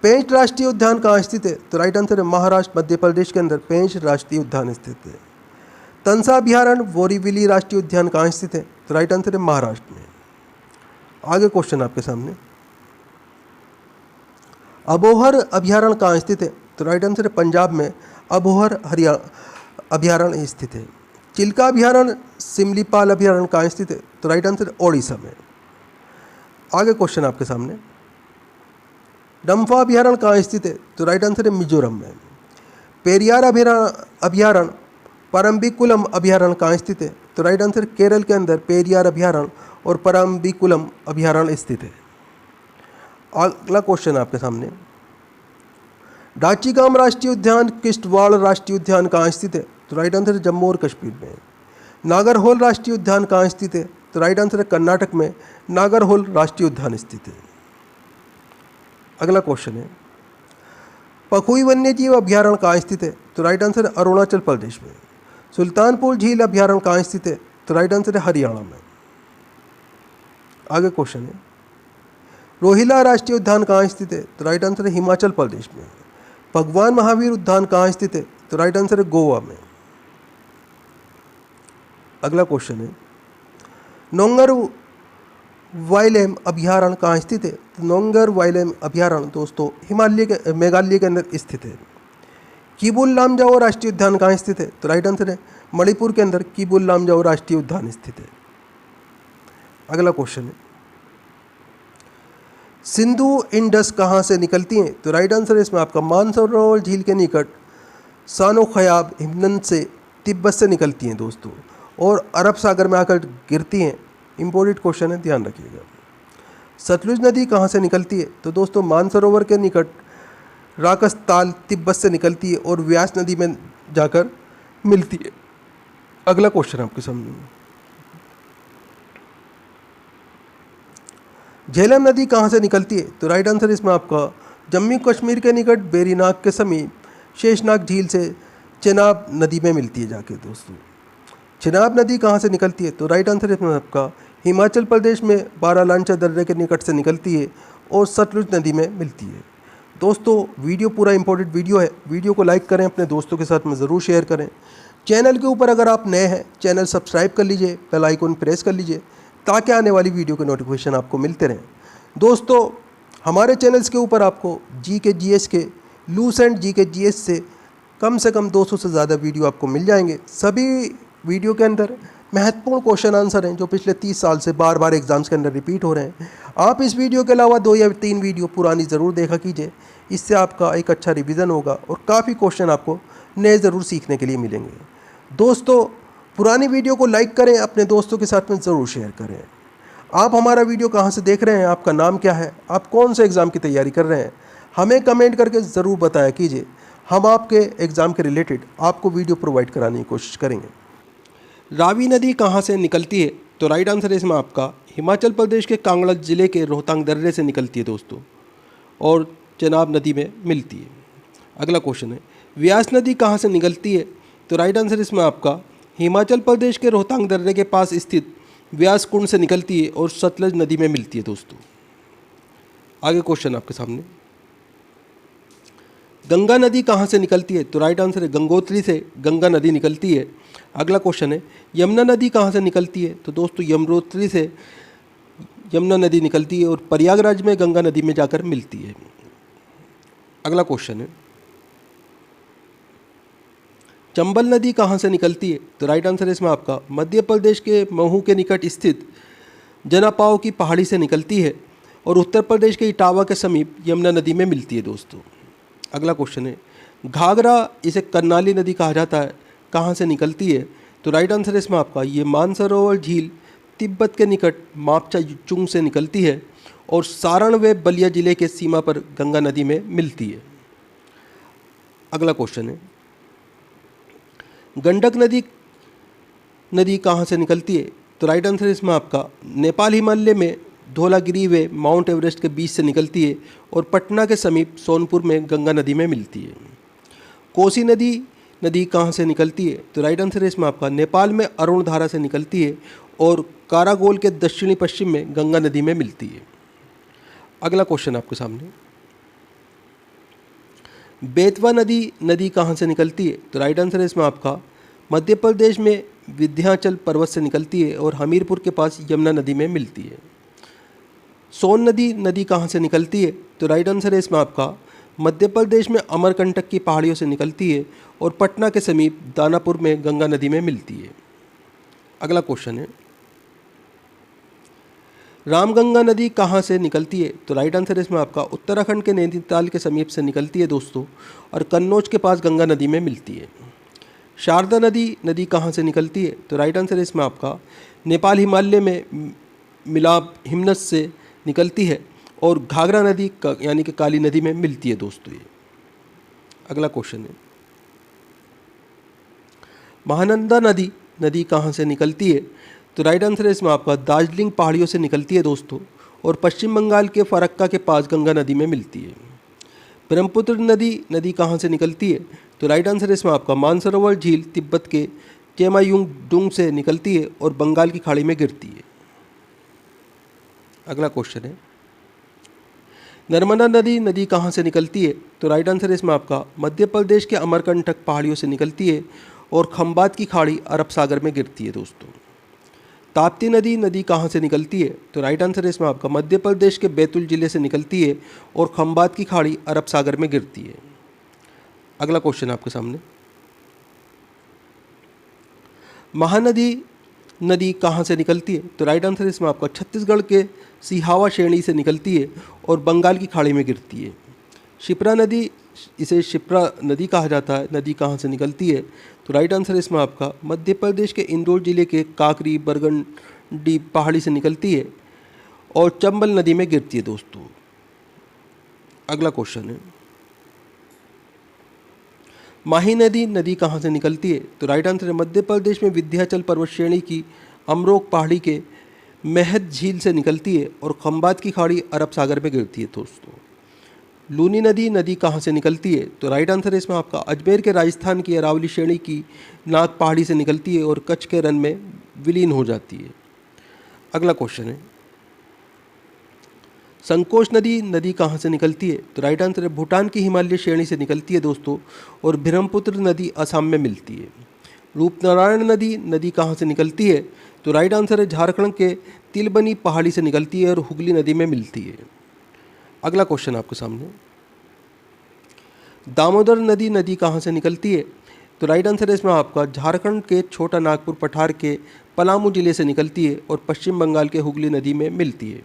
पेंच राष्ट्रीय उद्यान कहाँ स्थित है? तो राइट आंसर है महाराष्ट्र मध्य प्रदेश के अंदर पेंच राष्ट्रीय उद्यान स्थित है। तंसा अभयारण्य, बोरीवली राष्ट्रीय उद्यान कहाँ स्थित है? तो राइट आंसर है महाराष्ट्र में। आगे क्वेश्चन आपके सामने, अबोहर अभयारण्य कहाँ स्थित है? तो राइट आंसर है पंजाब में अबोहर अभयारण्य स्थित है। चिल्का अभयारण्य सिमलीपाल अभयारण्य कहाँ स्थित है? तो राइट आंसर है ओडिशा में। आगे क्वेश्चन आपके सामने, डम्फा अभयारण्य कहाँ स्थित है? तो राइट आंसर है मिजोरम में। पेरियार अभयारण्य परम्बिकुलम अभयारण्य कहाँ स्थित है? तो राइट आंसर केरल के अंदर पेरियार अभयारण्य और परम्बिकुलम अभयारण्य स्थित है। अगला क्वेश्चन आपके सामने, डाचीगाम राष्ट्रीय उद्यान किश्तवाड़ राष्ट्रीय उद्यान कहाँ स्थित है? तो राइट आंसर है जम्मू और कश्मीर में। नागरहोल राष्ट्रीय उद्यान कहाँ स्थित है? तो राइट आंसर है कर्नाटक में नागरहोल राष्ट्रीय उद्यान स्थित है। अगला क्वेश्चन है, पखुई वन्यजीव अभयारण्य कहाँ स्थित है? तो राइट आंसर है अरुणाचल प्रदेश में। सुल्तानपुर झील अभयारण्य कहाँ स्थित है? तो राइट आंसर है हरियाणा में। आगे क्वेश्चन है, रोहिला राष्ट्रीय उद्यान कहाँ स्थित है? तो राइट आंसर है हिमाचल प्रदेश में। भगवान महावीर उद्यान कहाँ स्थित है? तो राइट आंसर है गोवा में। अगला क्वेश्चन है, नोंगर वाइल्ड अभयारण्य कहाँ स्थित है? तो नोंगर वाइल्ड अभयारण्य दोस्तों मेघालय के अंदर स्थित है। किबुल लामजाओ राष्ट्रीय उद्यान कहाँ स्थित है? तो राइट आंसर है मणिपुर के अंदर किबुल लामजाओ राष्ट्रीय उद्यान स्थित है। अगला क्वेश्चन है, सिंधु इंडस कहाँ से निकलती हैं? तो राइट आंसर है इसमें आपका मानसरोवर झील के निकट सानो खयाब हिमनद से तिब्बत से निकलती हैं दोस्तों, और अरब सागर में आकर गिरती हैं। इंपॉर्टेंट क्वेश्चन है, ध्यान रखिएगा। सतलुज नदी कहाँ से निकलती है? तो दोस्तों मानसरोवर के निकट राकसताल तिब्बत से निकलती है और व्यास नदी में जाकर मिलती है। अगला क्वेश्चन आपके सामने, झेलम नदी कहाँ से निकलती है? तो राइट आंसर इसमें आपका जम्मू कश्मीर के निकट बेरीनाग के समीप शेषनाग झील से चेनाब नदी में मिलती है जाके दोस्तों। चेनाब नदी कहाँ से निकलती है? तो राइट आंसर इसमें आपका हिमाचल प्रदेश में बारालांचा दर्रे के निकट से निकलती है और सतलुज नदी में मिलती है। दोस्तों वीडियो पूरा इंपॉर्टेंट वीडियो है, वीडियो को लाइक करें, अपने दोस्तों के साथ में ज़रूर शेयर करें। चैनल के ऊपर अगर आप नए हैं, चैनल सब्सक्राइब कर लीजिए, बेल आइकन प्रेस कर लीजिए ताकि आने वाली वीडियो के नोटिफिकेशन आपको मिलते रहें। दोस्तों हमारे चैनल्स के ऊपर आपको जीके जीएस के लूसेंट जीके जीएस से कम 200 से ज़्यादा वीडियो आपको मिल जाएंगे। सभी वीडियो के अंदर महत्वपूर्ण क्वेश्चन आंसर हैं जो पिछले 30 साल से बार बार एग्जाम्स के अंदर रिपीट हो रहे हैं। आप इस वीडियो के अलावा 2 या 3 वीडियो पुरानी ज़रूर देखा कीजिए, इससे आपका एक अच्छा रिवीजन होगा और काफ़ी क्वेश्चन आपको नए ज़रूर सीखने के लिए मिलेंगे। दोस्तों पुरानी वीडियो को लाइक करें, अपने दोस्तों के साथ में ज़रूर शेयर करें। आप हमारा वीडियो कहाँ से देख रहे हैं, आपका नाम क्या है, आप कौन से एग्ज़ाम की तैयारी कर रहे हैं, हमें कमेंट करके ज़रूर बताया कीजिए। हम आपके एग्ज़ाम के रिलेटेड आपको वीडियो प्रोवाइड कराने की कोशिश करेंगे। रावी नदी कहाँ से निकलती है? तो राइट आंसर है इसमें आपका हिमाचल प्रदेश के कांगड़ा ज़िले के रोहतांग दर्रे से निकलती है दोस्तों और चेनाब नदी में मिलती है। अगला क्वेश्चन है, व्यास नदी कहाँ से निकलती है? तो राइट आंसर इसमें आपका हिमाचल प्रदेश के रोहतांग दर्रे के पास स्थित व्यास कुंड से निकलती है और सतलज नदी में मिलती है दोस्तों। आगे क्वेश्चन आपके सामने, गंगा नदी कहाँ से निकलती है? तो राइट आंसर है गंगोत्री से गंगा नदी निकलती है। अगला क्वेश्चन है, यमुना नदी कहाँ से निकलती है? तो दोस्तों यमुनोत्री से यमुना नदी निकलती है और प्रयागराज में गंगा नदी में जाकर मिलती है। अगला क्वेश्चन है, चंबल नदी कहाँ से निकलती है? तो राइट आंसर है इसमें आपका मध्य प्रदेश के महू के निकट स्थित जनापाव की पहाड़ी से निकलती है और उत्तर प्रदेश के इटावा के समीप यमुना नदी में मिलती है दोस्तों। अगला क्वेश्चन है, घाघरा इसे कर्नाली नदी कहा जाता है, कहाँ से निकलती है? तो राइट आंसर है इसमें आपका ये मानसरोवर झील तिब्बत के निकट मापचा चुंग से निकलती है और सारण व बलिया जिले के सीमा पर गंगा नदी में मिलती है। अगला क्वेश्चन है, गंडक नदी कहाँ से निकलती है? तो राइट आंसर इसमें आपका नेपाल हिमालय में धौलागिरी व माउंट एवरेस्ट के बीच से निकलती है और पटना के समीप सोनपुर में गंगा नदी में मिलती है। कोसी नदी कहाँ से निकलती है? तो राइट आंसर है इसमें आपका नेपाल में अरुण धारा से निकलती है और कारागोल के दक्षिणी पश्चिम में गंगा नदी में मिलती है। अगला क्वेश्चन आपके सामने, बेतवा नदी कहाँ से निकलती है? तो राइट आंसर है इसमें आपका मध्य प्रदेश में विंध्याचल पर्वत से निकलती है और हमीरपुर के पास यमुना नदी में मिलती है। सोन नदी कहाँ से निकलती है? तो राइट आंसर है इसमें आपका मध्य प्रदेश में अमरकंटक की पहाड़ियों से निकलती है और पटना के समीप दानापुर में गंगा नदी में मिलती है। अगला क्वेश्चन है, रामगंगा नदी कहाँ से निकलती है? तो राइट आंसर है इसमें आपका उत्तराखंड के नैनीताल के समीप से निकलती है दोस्तों, और कन्नौज के पास गंगा नदी में मिलती है। शारदा नदी कहाँ से निकलती है? तो राइट आंसर है इसमें आपका नेपाल हिमालय में मिलाप हिमनद से निकलती है और घाघरा नदी यानी कि काली नदी में मिलती है दोस्तों ये। अगला क्वेश्चन है, महानंदा नदी कहाँ से निकलती है? तो राइट आंसर है इसमें आपका दार्जिलिंग पहाड़ियों से निकलती है दोस्तों, और पश्चिम बंगाल के फरक्का के पास गंगा नदी में मिलती है। ब्रह्मपुत्र नदी कहाँ से निकलती है? तो राइट आंसर है इसमें आपका मानसरोवर झील तिब्बत के चेमायुंगडुंग से निकलती है और बंगाल की खाड़ी में गिरती है। अगला क्वेश्चन है, नर्मदा नदी कहाँ से निकलती है? तो राइट आंसर है इसमें आपका मध्य प्रदेश के अमरकंटक पहाड़ियों से निकलती है और खंबात की खाड़ी अरब सागर में गिरती है दोस्तों। ताप्ती नदी कहाँ से निकलती है? तो राइट आंसर है इसमें आपका मध्य प्रदेश के बैतूल जिले से निकलती है और खंबात की खाड़ी अरब सागर में गिरती है। अगला क्वेश्चन आपके सामने, महानदी कहाँ से निकलती है? तो राइट आंसर इसमें आपका छत्तीसगढ़ के सिहावा श्रेणी से निकलती है और बंगाल की खाड़ी में गिरती है। शिप्रा नदी, इसे शिप्रा नदी कहा जाता है, नदी कहाँ से निकलती है? तो राइट आंसर इसमें आपका मध्य प्रदेश के इंदौर जिले के काकरी बरगंडी पहाड़ी से निकलती है और चंबल नदी में गिरती है दोस्तों। अगला क्वेश्चन है, माही नदी कहाँ से निकलती है? तो राइट आंसर है मध्य प्रदेश में विंध्याचल पर्वत श्रेणी की अमरोक पहाड़ी के महद झील से निकलती है और खंबात की खाड़ी अरब सागर में गिरती है दोस्तों। लूनी नदी कहाँ से निकलती है? तो राइट आंसर है इसमें आपका अजमेर के राजस्थान की अरावली श्रेणी की नाग पहाड़ी से निकलती है और कच्छ के रण में विलीन हो जाती है। अगला क्वेश्चन है, संकोच नदी कहाँ से निकलती है? तो राइट आंसर है भूटान की हिमालय श्रेणी से निकलती है दोस्तों, और ब्रह्मपुत्र नदी असम में मिलती है। रूपनारायण नदी कहाँ से निकलती है? तो राइट आंसर है झारखंड के तिलबनी पहाड़ी से निकलती है और हुगली नदी में मिलती है। अगला क्वेश्चन आपके सामने, दामोदर नदी कहाँ से निकलती है? तो राइट आंसर है इसमें आपका झारखंड के छोटा नागपुर पठार के पलामू जिले से निकलती है और पश्चिम बंगाल के हुगली नदी में मिलती है।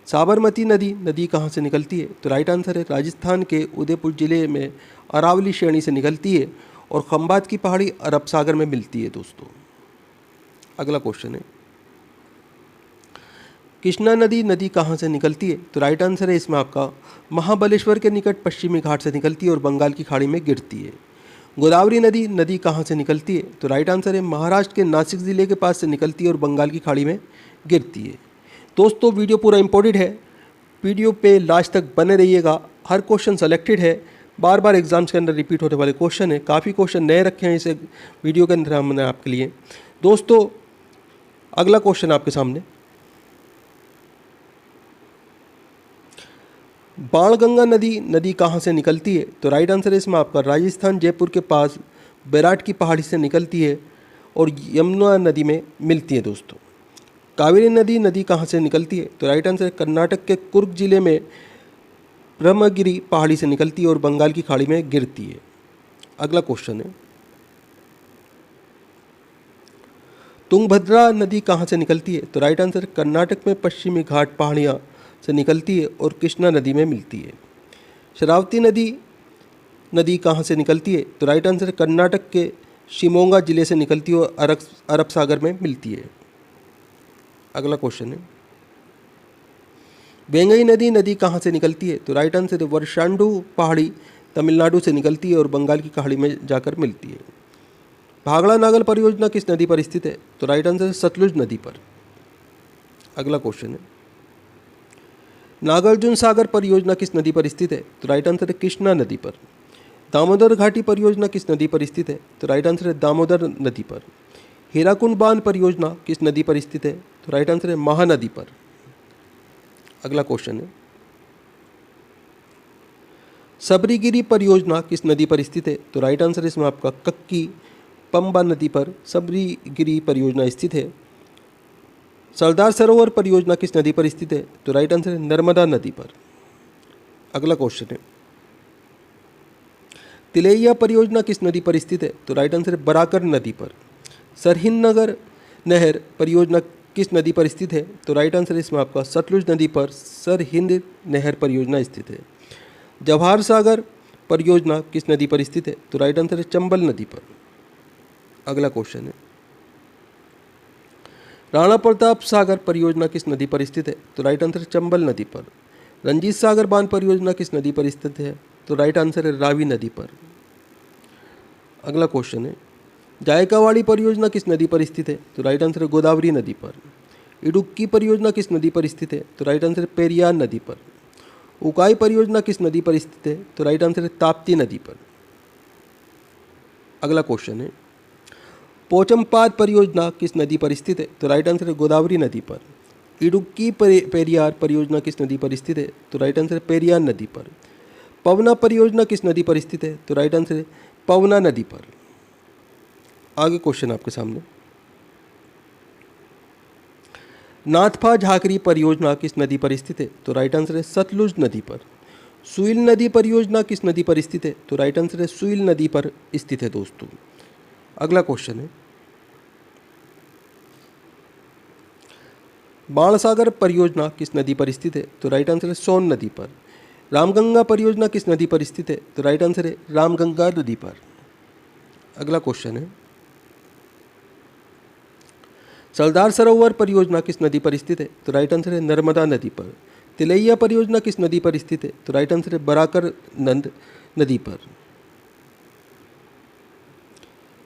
साबरमती नदी कहाँ से निकलती है? तो राइट आंसर है राजस्थान के उदयपुर जिले में अरावली श्रेणी से निकलती है और खंबात की पहाड़ी अरब सागर में मिलती है दोस्तों। अगला क्वेश्चन है, कृष्णा नदी कहाँ से निकलती है? तो राइट आंसर है इसमें आपका महाबलेश्वर के निकट पश्चिमी घाट से निकलती है और बंगाल की खाड़ी में गिरती है। गोदावरी नदी कहाँ से निकलती है? तो राइट आंसर है महाराष्ट्र के नासिक ज़िले के पास से निकलती है और बंगाल की खाड़ी में गिरती है। दोस्तों वीडियो पूरा इम्पोर्टेंट है, वीडियो पे लास्ट तक बने रहिएगा। हर क्वेश्चन सेलेक्टेड है, बार बार एग्जाम्स के अंदर रिपीट होने वाले क्वेश्चन है, काफ़ी क्वेश्चन नए रखे हैं इस वीडियो के अंदर हमने आपके लिए। दोस्तों अगला क्वेश्चन आपके सामने, बाणगंगा नदी कहाँ से निकलती है? तो राइट आंसर है इसमें आपका राजस्थान जयपुर के पास बैराट की पहाड़ी से निकलती है और यमुना नदी में मिलती है दोस्तों। कावेरी नदी कहाँ से निकलती है? तो राइट आंसर है कर्नाटक के कुर्ग जिले में ब्रह्मगिरी पहाड़ी से निकलती है और बंगाल की खाड़ी में गिरती है। अगला क्वेश्चन है, तुंगभद्रा नदी कहाँ से निकलती है? तो राइट आंसर कर्नाटक में पश्चिमी घाट पहाड़ियाँ से निकलती है और कृष्णा नदी में मिलती है। शरावती नदी कहाँ से निकलती है? तो राइट आंसर कर्नाटक के शिमोगा जिले से निकलती है और अरब सागर में मिलती है। अगला क्वेश्चन है, वेंगई नदी कहाँ से निकलती है? तो राइट आंसर है वर्षांडू पहाड़ी तमिलनाडु से निकलती है और बंगाल की खाड़ी में जाकर मिलती है। भागड़ा नागल परियोजना किस नदी पर स्थित है? तो राइट आंसर है सतलुज नदी पर। अगला क्वेश्चन है, नागार्जुन सागर परियोजना किस नदी पर स्थित है? तो राइट आंसर है कृष्णा नदी पर। दामोदर घाटी परियोजना किस नदी पर स्थित है? तो राइट आंसर है दामोदर नदी पर। हीराकुंड बांध परियोजना किस नदी पर स्थित है? तो राइट आंसर है महानदी पर। अगला क्वेश्चन है, सबरीगिरी परियोजना किस नदी पर स्थित है? तो राइट आंसर इसमें आपका कक्की पंबा नदी पर सबरीगिरी परियोजना स्थित है। सरदार सरोवर परियोजना किस नदी पर स्थित है? तो राइट आंसर है नर्मदा नदी पर। अगला क्वेश्चन है, तिलैया परियोजना किस नदी पर स्थित है? तो राइट आंसर है बराकर नदी पर। सरहिंद नगर नहर परियोजना किस नदी पर स्थित है? तो राइट आंसर है इसमें आपका सतलुज नदी पर सरहिंद नहर परियोजना स्थित है। जवाहर सागर परियोजना किस नदी पर स्थित है? तो राइट आंसर है चंबल नदी पर। अगला क्वेश्चन है, राणा प्रताप सागर परियोजना किस नदी पर स्थित है? तो राइट आंसर है चंबल नदी पर। रंजीत सागर बांध परियोजना किस नदी पर स्थित है? तो राइट आंसर है रावी नदी पर। अगला क्वेश्चन है, जायकावाड़ी परियोजना किस नदी पर स्थित है? तो राइट आंसर है गोदावरी नदी पर। इडुक्की परियोजना किस नदी पर स्थित है? तो राइट आंसर है पेरियार नदी पर। उकाई परियोजना किस नदी पर स्थित है? तो राइट आंसर है ताप्ती नदी पर। अगला क्वेश्चन है, पोचमपाद परियोजना किस नदी पर स्थित है? तो राइट आंसर है गोदावरी नदी पर। इडुक्की पेरियार परियोजना किस नदी पर स्थित है? तो राइट आंसर है पेरियार नदी पर। पवना परियोजना किस नदी पर स्थित है? तो राइट आंसर है पवना नदी पर। आगे क्वेश्चन आपके सामने, नाथपा झाकरी परियोजना किस नदी पर स्थित है? तो राइट आंसर है सतलुज नदी पर। सुइल नदी परियोजना किस नदी पर स्थित है? तो राइट आंसर है सुइल नदी पर स्थित है दोस्तों। अगला क्वेश्चन है, बाणसागर परियोजना किस नदी पर स्थित है? तो राइट आंसर है सोन नदी पर। रामगंगा परियोजना किस नदी पर स्थित है? तो राइट आंसर है रामगंगा नदी पर। अगला क्वेश्चन है, सरदार सरोवर परियोजना किस नदी पर स्थित है? तो राइट आंसर है नर्मदा नदी पर। तिलैया परियोजना किस नदी पर स्थित है? तो राइट आंसर है बराकर नदी पर।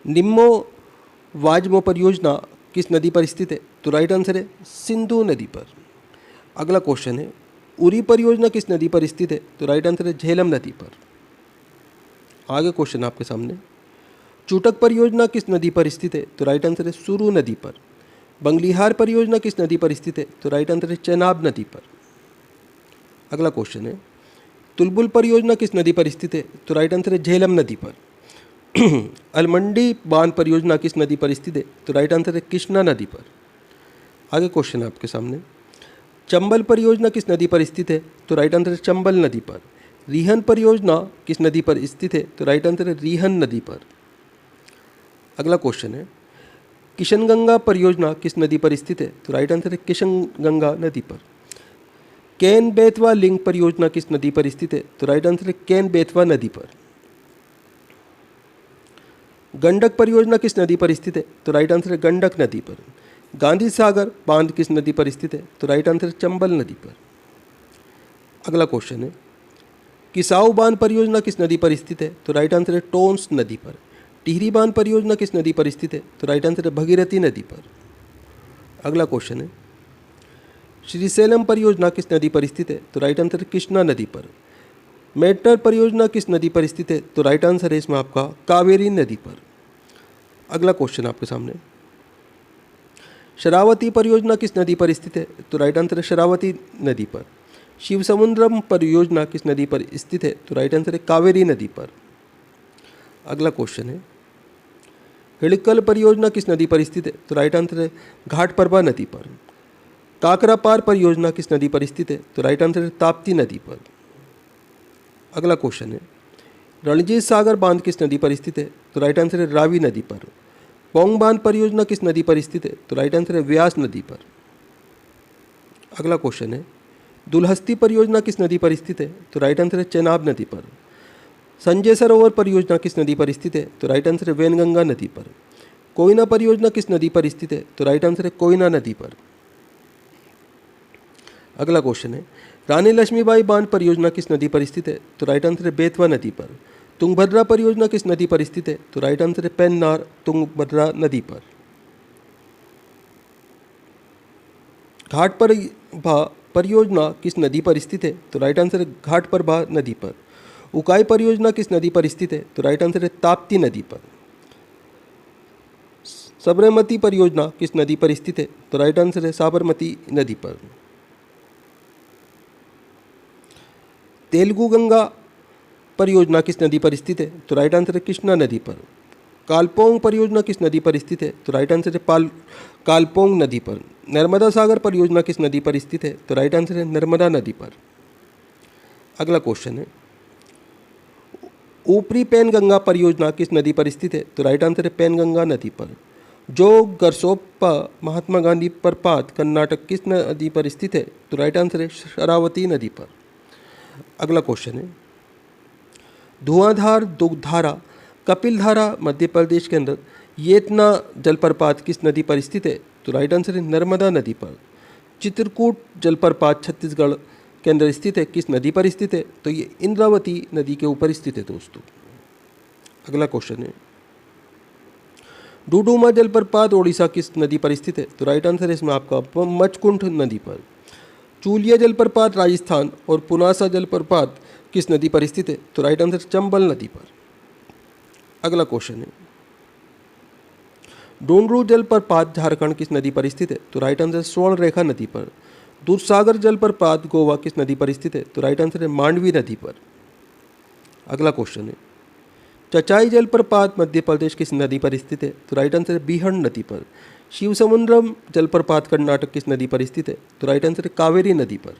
निम्मो वाजमो परियोजना किस नदी पर स्थित है? तो राइट आंसर है सिंधु नदी पर। अगला क्वेश्चन है, उरी परियोजना किस नदी पर स्थित है? तो राइट आंसर है झेलम नदी पर। आगे क्वेश्चन आपके सामने, चूटक परियोजना किस नदी पर स्थित है? तो राइट आंसर है सुरू नदी पर। बंगलिहार परियोजना किस नदी पर स्थित है? तो राइट आंसर है चेनाब नदी पर। अगला क्वेश्चन है, तुलबुल परियोजना किस नदी पर स्थित है? तो राइट आंसर है झेलम नदी पर। अलमंडी बांध परियोजना किस नदी पर स्थित है? तो राइट आंसर है कृष्णा नदी पर। आगे क्वेश्चन है आपके सामने, चंबल परियोजना किस नदी पर स्थित है? तो राइट आंसर है चंबल नदी पर। रिहन परियोजना किस नदी पर स्थित है? तो राइट आंसर है रिहन नदी पर। अगला क्वेश्चन है, किशनगंगा परियोजना किस नदी पर स्थित है? तो राइट आंसर है किशनगंगा नदी पर। केन बेतवा लिंक परियोजना किस नदी पर स्थित है? तो राइट आंसर है केन बेतवा नदी पर। गंडक परियोजना किस नदी पर स्थित है? तो राइट आंसर है गंडक नदी पर। गांधी सागर बांध किस नदी पर स्थित है? तो राइट आंसर है चंबल नदी पर। अगला क्वेश्चन है, किसाऊ बांध परियोजना किस नदी पर स्थित है? तो राइट आंसर है टोंस नदी पर। टिहरी बांध परियोजना किस नदी पर स्थित है? तो राइट आंसर है भगीरथी नदी पर। अगला क्वेश्चन है, श्रीशैलम परियोजना किस नदी पर स्थित है? तो राइट आंसर है कृष्णा नदी पर। मेट्टर परियोजना किस नदी पर स्थित है? तो राइट आंसर है इसमें आपका कावेरी नदी पर। अगला क्वेश्चन आपके सामने, शरावती परियोजना किस नदी पर स्थित है? तो राइट आंसर है शरावती नदी पर। शिव समुद्रम परियोजना किस नदी पर स्थित है? तो राइट आंसर है कावेरी नदी पर। अगला क्वेश्चन है, हिड़कल परियोजना किस नदी पर स्थित है? तो राइट आंसर है घाटप्रभा नदी पर। काकरापार परियोजना किस नदी पर स्थित है? तो राइट आंसर है ताप्ती नदी पर। अगला क्वेश्चन है, रणजीत सागर बांध किस नदी पर स्थित है? तो राइट आंसर है रावी नदी पर। पोंग बांध परियोजना किस नदी पर स्थित है? तो राइट आंसर है व्यास नदी पर। अगला क्वेश्चन है, दुलहस्ती परियोजना किस नदी पर स्थित है? तो राइट आंसर है चेनाब नदी पर। संजय सरोवर परियोजना किस नदी पर स्थित है? तो राइट आंसर है वैनगंगा नदी पर। कोयना परियोजना किस नदी पर स्थित है? तो राइट आंसर है कोयना नदी पर। अगला क्वेश्चन है, रानी लक्ष्मीबाई बांध परियोजना किस नदी पर स्थित है? तो राइट आंसर है बेतवा नदी पर। तुंगभद्रा परियोजना किस नदी पर स्थित है? तो राइट आंसर है पेन्नार तुंगभद्रा नदी पर। घाटप्रभा परियोजना किस नदी पर स्थित है? तो राइट आंसर है घाटप्रभा नदी पर। उकाई परियोजना किस नदी पर स्थित है? तो राइट आंसर है ताप्ती नदी पर। साबरमती परियोजना किस नदी पर स्थित है? तो राइट आंसर है साबरमती नदी पर। तेलुगु गंगा परियोजना किस नदी पर स्थित है? तो राइट आंसर है कृष्णा नदी पर। कालपोंग परियोजना किस नदी पर स्थित है? तो राइट आंसर है कालपोंग नदी पर। नर्मदा सागर परियोजना किस नदी पर स्थित है? तो राइट आंसर है नर्मदा नदी पर। अगला क्वेश्चन है, ऊपरी पेनगंगा परियोजना किस नदी पर स्थित है? तो राइट आंसर है पेनगंगा नदी पर। जो गरसोप्पा महात्मा गांधी प्रपात कर्नाटक किस नदी पर स्थित है? तो राइट आंसर है शरावती नदी पर। अगला क्वेश्चन है, धुआंधार दुग्धारा कपिलधारा मध्य प्रदेश के अंदर येतना जलप्रपात किस नदी पर स्थित है? तो राइट आंसर है नर्मदा नदी पर। चित्रकूट जलप्रपात छत्तीसगढ़ के अंदर स्थित है, किस नदी पर स्थित है? तो ये इंद्रावती नदी के ऊपर स्थित है दोस्तों। अगला क्वेश्चन है, डुडुमा जलप्रपात ओडिशा किस नदी पर स्थित है? तो राइट आंसर है इसमें आपका मचकुंड नदी पर। चूलिया जलप्रपात राजस्थान और पुनासा जलप्रपात किस नदी पर स्थित है? तो राइट आंसर चंबल नदी पर। अगला क्वेश्चन है, डोंडरू जलप्रपात झारखंड किस नदी पर स्थित है? तो राइट आंसर स्वर्ण रेखा नदी पर। दूधसागर जलप्रपात गोवा किस नदी पर स्थित है? तो राइट आंसर है मांडवी नदी पर। अगला क्वेश्चन है, चचाई जलप्रपात मध्य प्रदेश किस नदी पर स्थित है? तो राइट आंसर है बीहड़ नदी पर। शिवसमुद्रम जलप्रपात कर्नाटक किस नदी पर स्थित है? तो राइट आंसर है कावेरी नदी पर।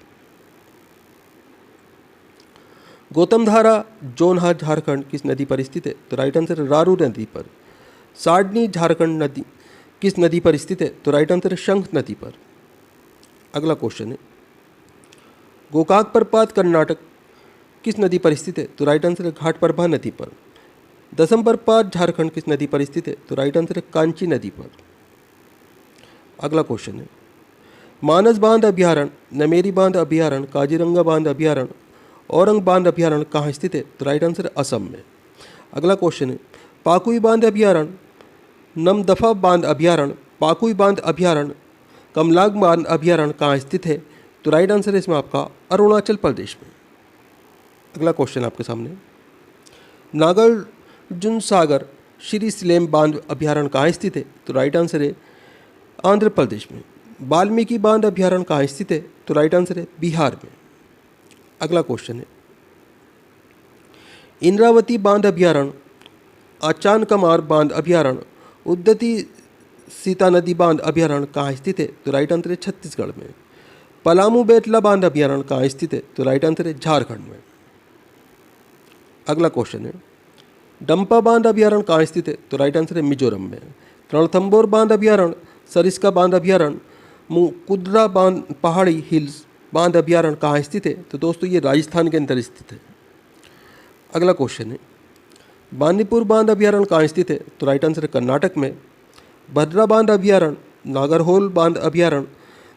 गौतमधारा जोनहार झारखंड किस नदी पर स्थित है? तो राइट आंसर है रारू नदी पर। साडनी झारखंड नदी किस नदी पर स्थित है? तो राइट आंसर है शंख नदी पर। अगला क्वेश्चन है, गोकाक प्रपात कर्नाटक किस नदी पर स्थित है? तो राइट आंसर है घाटप्रभा नदी पर। दसम प्रपात झारखंड किस नदी पर स्थित है? तो राइट आंसर है कांची नदी पर। अगला क्वेश्चन है, मानस बांध अभ्यारण्य, नमेरी बांध अभ्यारण्य, काजीरंगा बांध अभ्यारण्य, औरंग बांध अभ्यारण्य कहाँ स्थित है? तो राइट आंसर है असम में। अगला क्वेश्चन है, पाकुई बांध अभ्यारण्य, नमदफा बांध अभ्यारण्य, पाकुई बांध अभ्यारण्य, कमलाग बांध अभ्यारण्य कहाँ स्थित है? तो राइट आंसर है इसमें आपका अरुणाचल प्रदेश में। अगला क्वेश्चन आपके सामने, नागार्जुन सागर श्री स्लेम बांध अभ्यारण्य कहाँ स्थित है? तो राइट आंसर है आंध्र प्रदेश में। वाल्मीकि बांध अभ्यारण्य कहाँ स्थित है? तो राइट आंसर है बिहार में। अगला क्वेश्चन है, इंद्रावती बांध अभ्यारण्य, आचान कमार बांध अभ्यारण्य, उद्यती सीता नदी बांध अभ्यारण्य कहाँ स्थित है? तो राइट आंसर है छत्तीसगढ़ में। पलामू बेतला बांध अभ्यारण्य कहाँ स्थित है? तो राइट आंसर है झारखंड में। अगला क्वेश्चन है, डंपा बांध अभ्यारण्य कहाँ स्थित है? तो राइट आंसर है मिजोरम में। रणथंबोर बांध अभ्यारण्य, सरिस्का बांध अभ्यारण्य, मुकुद्रा बांध पहाड़ी हिल्स बांध अभ्यारण्य कहाँ स्थित है? तो दोस्तों ये राजस्थान के अंदर स्थित है। अगला क्वेश्चन है, बांदीपुर बांध अभ्यारण्य कहाँ स्थित है? तो राइट आंसर है कर्नाटक में। भद्रा बांध अभ्यारण्य, नागरहोल बांध अभ्यारण्य,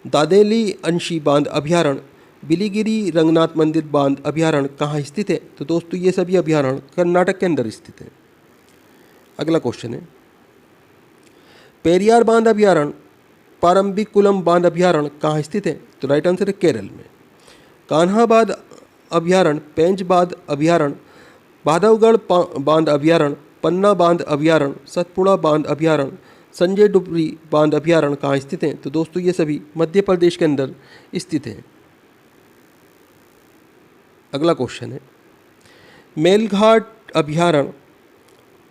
दादेली अंशी बांध अभ्यारण्य, बिलीगिरी रंगनाथ मंदिर बांध अभ्यारण्य कहाँ स्थित है? तो दोस्तों ये सभी अभ्यारण्य कर्नाटक के अंदर स्थित है। अगला क्वेश्चन है, पेरियार बांध अभ्यारण्य, पारंबिकुलम बांध अभ्यारण्य कहाँ स्थित है? तो राइट आंसर है केरल में। कान्हा बांध अभ्यारण्य, पेंच बांध अभ्यारण्य, बांधवगढ़ बांध अभ्यारण्य, पन्ना बांध अभ्यारण्य, सतपुड़ा बांध अभ्यारण्य, संजय डुबरी बांध अभ्यारण्य कहाँ स्थित हैं? तो दोस्तों ये सभी मध्य प्रदेश के अंदर स्थित हैं। अगला क्वेश्चन है, मेलघाट अभ्यारण्य,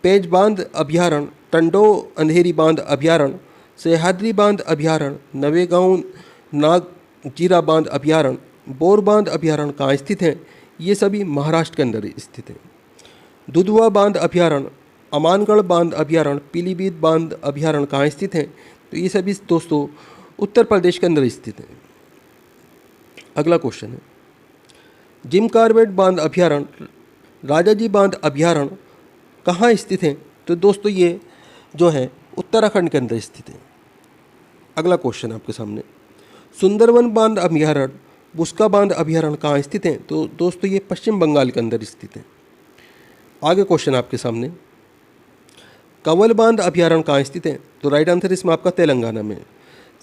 पेंच बांध अभ्यारण्य, टंडो अंधेरी बांध अभ्यारण्य, सह्याद्री बांध अभ्यारण्य, नवेगांव नागजीरा बांध अभ्यारण्य, बोर बांध अभ्यारण्य कहाँ स्थित हैं? ये सभी महाराष्ट्र के अंदर स्थित हैं। दुधवा बांध अभ्यारण्य, अमानगढ़ बांध अभ्यारण्य, पीलीभीत बांध अभ्यारण्य कहाँ स्थित हैं? तो ये सभी दोस्तों उत्तर प्रदेश के अंदर स्थित हैं। अगला क्वेश्चन है, जिम कार्बेट बांध अभ्यारण्य, राजाजी बांध अभ्यारण्य कहाँ स्थित हैं? तो दोस्तों ये जो है उत्तराखंड के अंदर स्थित है। अगला क्वेश्चन आपके सामने, सुंदरवन बांध अभ्यारण्य, बुस्का बांध अभ्यारण्य कहाँ स्थित हैं? तो दोस्तों ये पश्चिम बंगाल के अंदर स्थित है। आगे क्वेश्चन आपके सामने, कंवल बांध अभ्यारण्य कहाँ स्थित है? तो राइट आंसर इसमें आपका तेलंगाना में।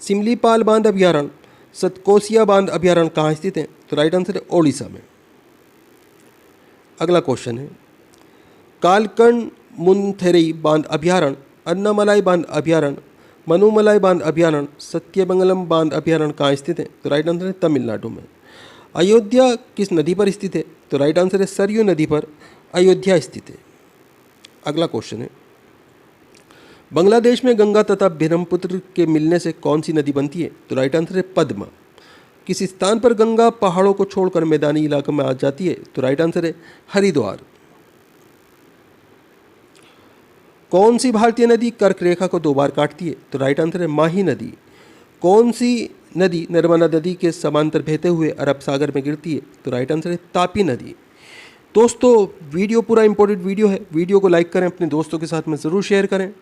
सिमलीपाल बांध अभ्यारण्य, सतकोसिया बांध अभ्यारण्य कहाँ स्थित है? तो राइट आंसर है ओडिशा में। अगला क्वेश्चन है, कालकंड मुनथेरी बांध अभ्यारण्य, अन्नामलाई बांध अभ्यारण्य, मनुमलाई बांध अभ्यारण्य, सत्यमंगलम बांध अभ्यारण्य कहाँ स्थित है? तो राइट आंसर है तमिलनाडु में। अयोध्या किस नदी पर स्थित है? तो राइट आंसर है सरयू नदी पर अयोध्या स्थित है। अगला क्वेश्चन है, बांग्लादेश में गंगा तथा ब्रह्मपुत्र के मिलने से कौन सी नदी बनती है? तो राइट आंसर है पद्मा। किस स्थान पर गंगा पहाड़ों को छोड़कर मैदानी इलाकों में आ जाती है? तो राइट आंसर है हरिद्वार। कौन सी भारतीय नदी कर्क रेखा को 2 बार काटती है? तो राइट आंसर है माही नदी। कौन सी नदी नर्मदा नदी के समांतर बहते हुए अरब सागर में गिरती है? तो राइट आंसर है तापी नदी। दोस्तों वीडियो पूरा इंपॉर्टेंट वीडियो है, वीडियो को लाइक करें, अपने दोस्तों के साथ में ज़रूर शेयर करें।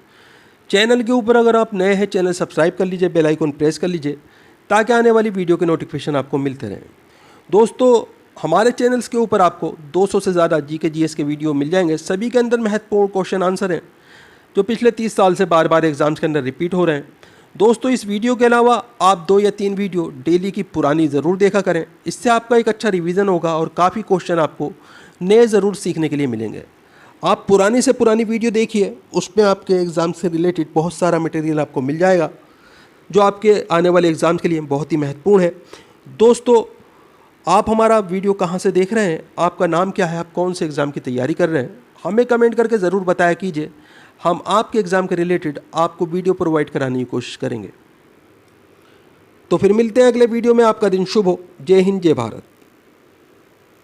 चैनल के ऊपर अगर आप नए हैं, चैनल सब्सक्राइब कर लीजिए, बेल आइकन प्रेस कर लीजिए ताकि आने वाली वीडियो के नोटिफिकेशन आपको मिलते रहें। दोस्तों हमारे चैनल्स के ऊपर आपको 200 से ज़्यादा जीके जीएस के वीडियो मिल जाएंगे। सभी के अंदर महत्वपूर्ण क्वेश्चन आंसर हैं जो पिछले 30 साल से बार बार एग्जाम्स के अंदर रिपीट हो रहे हैं। दोस्तों इस वीडियो के अलावा आप 2 या 3 वीडियो डेली की पुरानी ज़रूर देखा करें, इससे आपका एक अच्छा रिवीजन होगा और काफ़ी क्वेश्चन आपको नए ज़रूर सीखने के लिए मिलेंगे। आप पुरानी से पुरानी वीडियो देखिए, उसमें आपके एग्ज़ाम से रिलेटेड बहुत सारा मटेरियल आपको मिल जाएगा जो आपके आने वाले एग्ज़ाम के लिए बहुत ही महत्वपूर्ण है। दोस्तों आप हमारा वीडियो कहाँ से देख रहे हैं, आपका नाम क्या है, आप कौन से एग्ज़ाम की तैयारी कर रहे हैं, हमें कमेंट करके ज़रूर बताया कीजिए। हम आपके एग्ज़ाम के रिलेटेड आपको वीडियो प्रोवाइड कराने की कोशिश करेंगे। तो फिर मिलते हैं अगले वीडियो में। आपका दिन शुभ हो। जय हिंद, जय भारत।